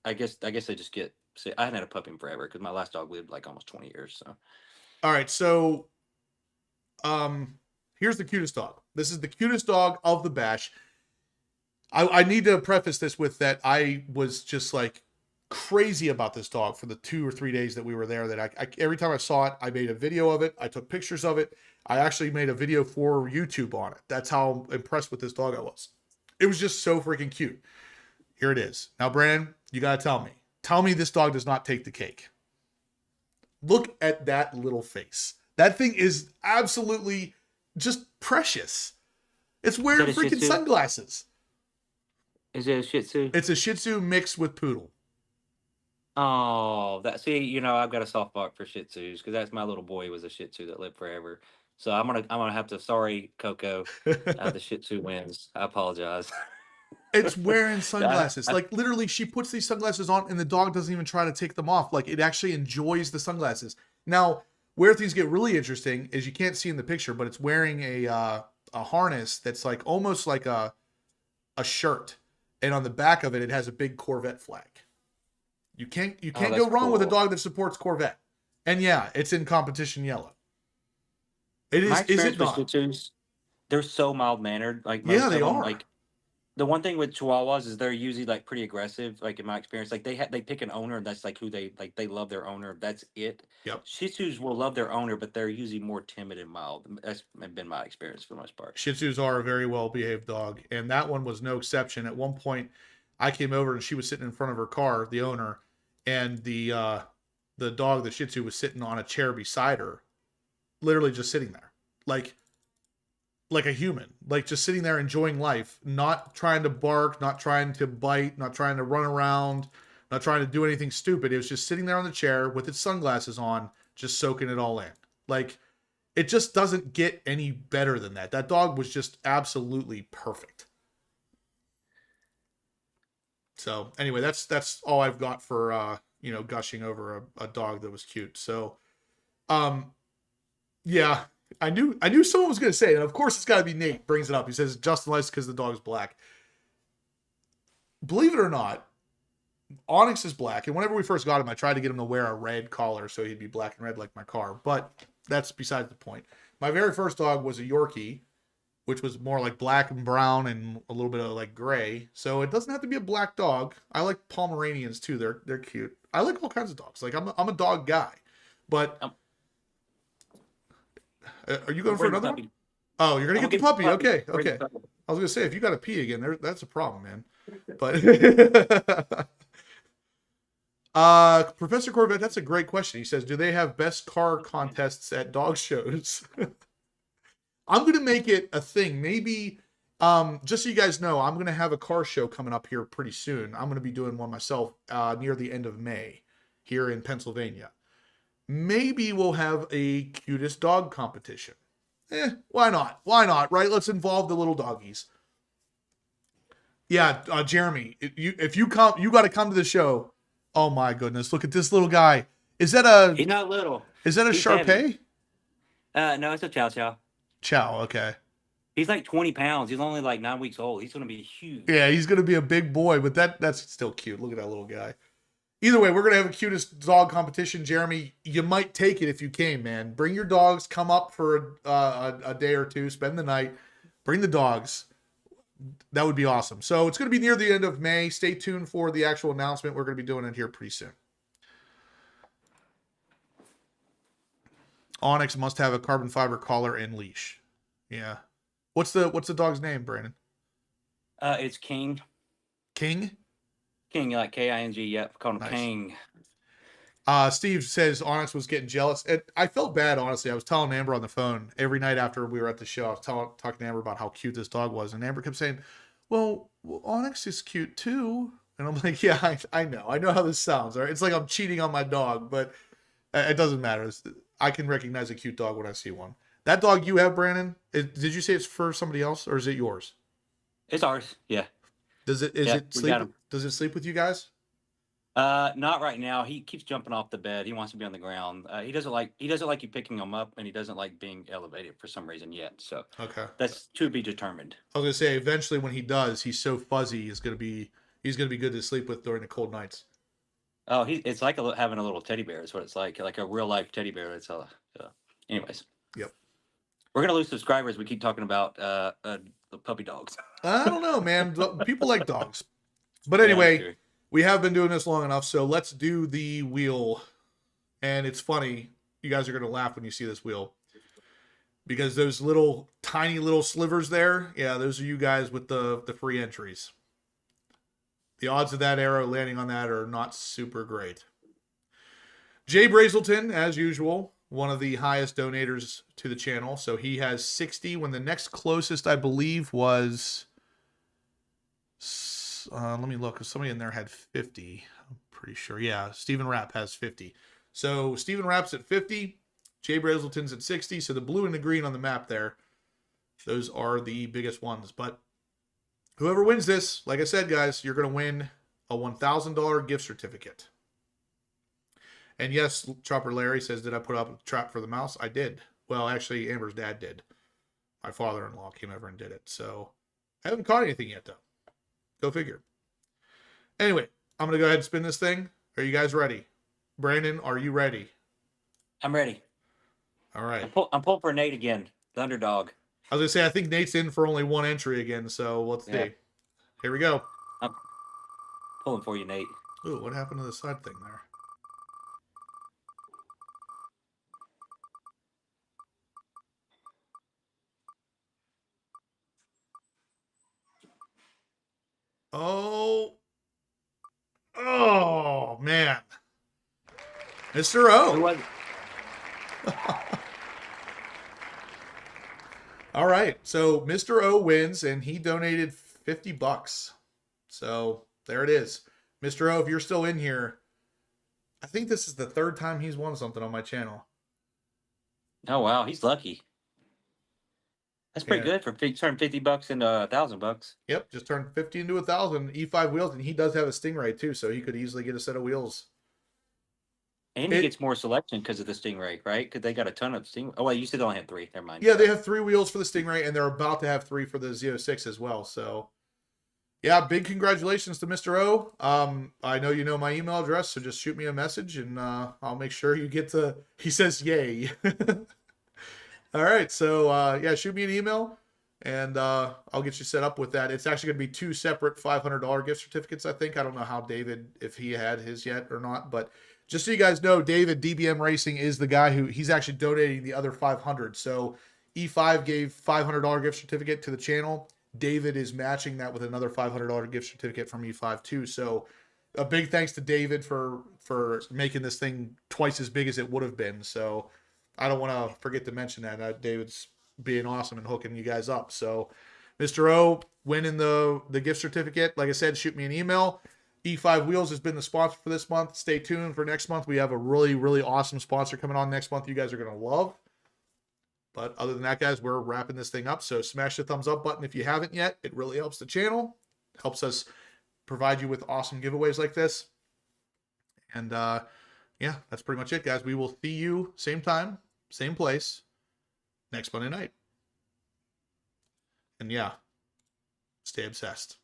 I guess they just get sick. I hadn't had a puppy in forever because my last dog lived like almost 20 years. So All right, so here's the cutest dog. This is the cutest dog of the bash. I need to preface this with that I was just like crazy about this dog for the 2 or 3 days that we were there. That I every time I saw it, I made a video of it. I took pictures of it. I actually made a video for YouTube on it. That's how impressed with this dog I was. It was just so freaking cute. Here it is. Now, Brandon, you got to tell me. Tell me this dog does not take the cake. Look at that little face. That thing is absolutely just precious. It's wearing Is that a Shih freaking Tzu? sunglasses. is it a Shih Tzu? It's a Shih Tzu mixed with poodle. Oh, I've got a soft spot for Shih Tzus because that's my little boy was a Shih Tzu that lived forever. So I'm gonna have to. Sorry, Coco. The Shih Tzu wins. I apologize. It's wearing I, sunglasses. I, Like literally, she puts these sunglasses on, and the dog doesn't even try to take them off. Like it actually enjoys the sunglasses. Now, where things get really interesting is you can't see in the picture, but it's wearing a harness that's like almost like a shirt, and on the back of it, it has a big Corvette flag. You can't oh, go that's wrong with a cool. dog that supports Corvette. And yeah, it's in competition yellow. It My is it experience with Shih not? Tzus, they're so mild mannered. Like Yeah, most they of them, are. like the one thing with Chihuahuas is they're usually like pretty aggressive. Like in my experience, like they pick an owner and that's like who they like. They love their owner. That's it. Yep. Shih Tzus will love their owner, but they're usually more timid and mild. That's been my experience for the most part. Shih Tzus are a very well behaved dog, and that one was no exception. At one point, I came over and she was sitting in front of her car, the owner, and the dog, the Shih Tzu, was sitting on a chair beside her, literally just sitting there, like a human, like just sitting there enjoying life, not trying to bark, not trying to bite, not trying to run around, not trying to do anything stupid. It was just sitting there on the chair with its sunglasses on, just soaking it all in. Like it just doesn't get any better than that. That dog was just absolutely perfect. So anyway, that's all I've got for gushing over a dog that was cute. So yeah, I knew someone was gonna say it, and of course it's gotta be Nate brings it up. He says Justin likes because the dog's black. Believe it or not, Onyx is black, and whenever we first got him, I tried to get him to wear a red collar so he'd be black and red like my car, but that's besides the point. My very first dog was a Yorkie, which was more like black and brown and a little bit of like gray. So it doesn't have to be a black dog. I like Pomeranians too. They're cute. I like all kinds of dogs. Like I'm a dog guy. But are you going for another one? Oh, you're gonna get the puppy. Okay, okay. I was gonna say if you got to pee again, that's a problem, man. But Professor Corvette, that's a great question. He says, do they have best car contests at dog shows? I'm going to make it a thing. Maybe, just so you guys know, I'm going to have a car show coming up here pretty soon. I'm going to be doing one myself near the end of May here in Pennsylvania. Maybe we'll have a cutest dog competition. Why not? Why not, right? Let's involve the little doggies. Yeah, Jeremy, if you come, you got to come to the show. Oh my goodness, look at this little guy. Is that a He's not little. Is that a He's Shar-Pei? No, it's a Chow Chow. Chow, okay. He's like 20 pounds. He's only like 9 weeks old. He's gonna be huge. Yeah, he's gonna be a big boy, but that's still cute. Look at that little guy. Either way, we're gonna have a cutest dog competition. Jeremy, you might take it if you came, man. Bring your dogs. Come up for a day or two. Spend the night. Bring the dogs. That would be awesome. So it's going to be near the end of May. Stay tuned for the actual announcement. We're going to be doing it here pretty soon. Onyx must have a carbon fiber collar and leash. Yeah. What's the dog's name, Brandon? It's King. King? King, like King. Yep, call him Nice. King. Steve says Onyx was getting jealous. And I felt bad, honestly. I was telling Amber on the phone every night after we were at the show. I was talking to Amber about how cute this dog was. And Amber kept saying, well, Onyx is cute too. And I'm like, yeah, I know. I know how this sounds. Right? It's like I'm cheating on my dog, but it doesn't matter. I can recognize a cute dog when I see one. That dog you have, Brandon, did you say it's for somebody else or is it yours? It's ours. Yeah. Does it Yeah, we sleep? got him. Does it sleep with you guys? Not right now. He keeps jumping off the bed. He wants to be on the ground. He doesn't like you picking him up, and he doesn't like being elevated for some reason yet. So Okay. that's to be determined. I was gonna say eventually when he does, he's so fuzzy, he's gonna be good to sleep with during the cold nights. Oh, it's like having a little teddy bear. Is what it's like a real life teddy bear. It's anyways. Yep. We're gonna lose subscribers. We keep talking about the puppy dogs. I don't know, man. People like dogs. But Yeah, anyway, sure. we have been doing this long enough, so let's do the wheel. And it's funny, you guys are gonna laugh when you see this wheel. Because those little tiny little slivers there, yeah, those are you guys with the free entries. The odds of that arrow landing on that are not super great. Jay Brazelton, as usual, one of the highest donators to the channel. So he has 60 when the next closest, I believe, was... let me look, because somebody in there had 50. I'm pretty sure. Yeah, Stephen Rapp has 50. So Stephen Rapp's at 50. Jay Brazelton's at 60. So the blue and the green on the map there, those are the biggest ones. But whoever wins this, like I said, guys, you're going to win a $1,000 gift certificate. And yes, Chopper Larry says, did I put up a trap for the mouse? I did. Well, actually, Amber's dad did. My father-in-law came over and did it. So I haven't caught anything yet, though. Go figure. Anyway, I'm going to go ahead and spin this thing. Are you guys ready? Brandon, are you ready? I'm ready. All right. I'm pulling for Nate again, the underdog. I was going to say, I think Nate's in for only one entry again, so let's see. Here we go. I'm pulling for you, Nate. Ooh, what happened to the side thing there? Oh, man. Mr. O. Who was it? All right. So Mr. O wins, and he donated $50. So there it is. Mr. O, if you're still in here, I think this is the third time he's won something on my channel. Oh, wow. He's lucky. That's pretty good for turning $50 into $1,000. Yep, just turned 50 into 1,000 E5 wheels, and he does have a Stingray too, so he could easily get a set of wheels. And he gets more selection because of the Stingray, right? Because they got a ton of Stingray. Oh, well, you said they only had 3. Never mind. Yeah, they have 3 wheels for the Stingray, and they're about to have 3 for the Z06 as well. So, yeah, big congratulations to Mr. O. I know you know my email address, so just shoot me a message, and I'll make sure you get to. He says, "Yay!" All right, so yeah, shoot me an email, and I'll get you set up with that. It's actually going to be 2 separate $500 gift certificates, I think. I don't know how David, if he had his yet or not, but just so you guys know, David, DBM Racing, is the guy who, he's actually donating the other 500. So E5 gave $500 gift certificate to the channel. David is matching that with another $500 gift certificate from E5 too. So a big thanks to David for making this thing twice as big as it would have been. So I don't want to forget to mention that. David's being awesome and hooking you guys up. So Mr. O winning the gift certificate. Like I said, shoot me an email. E5 Wheels has been the sponsor for this month. Stay tuned for next month. We have a really, really awesome sponsor coming on next month you guys are going to love. But other than that, guys, we're wrapping this thing up. So smash the thumbs up button if you haven't yet. It really helps the channel. Helps us provide you with awesome giveaways like this. And yeah, that's pretty much it, guys. We will see you same time, same place, next Monday night. And yeah, stay obsessed.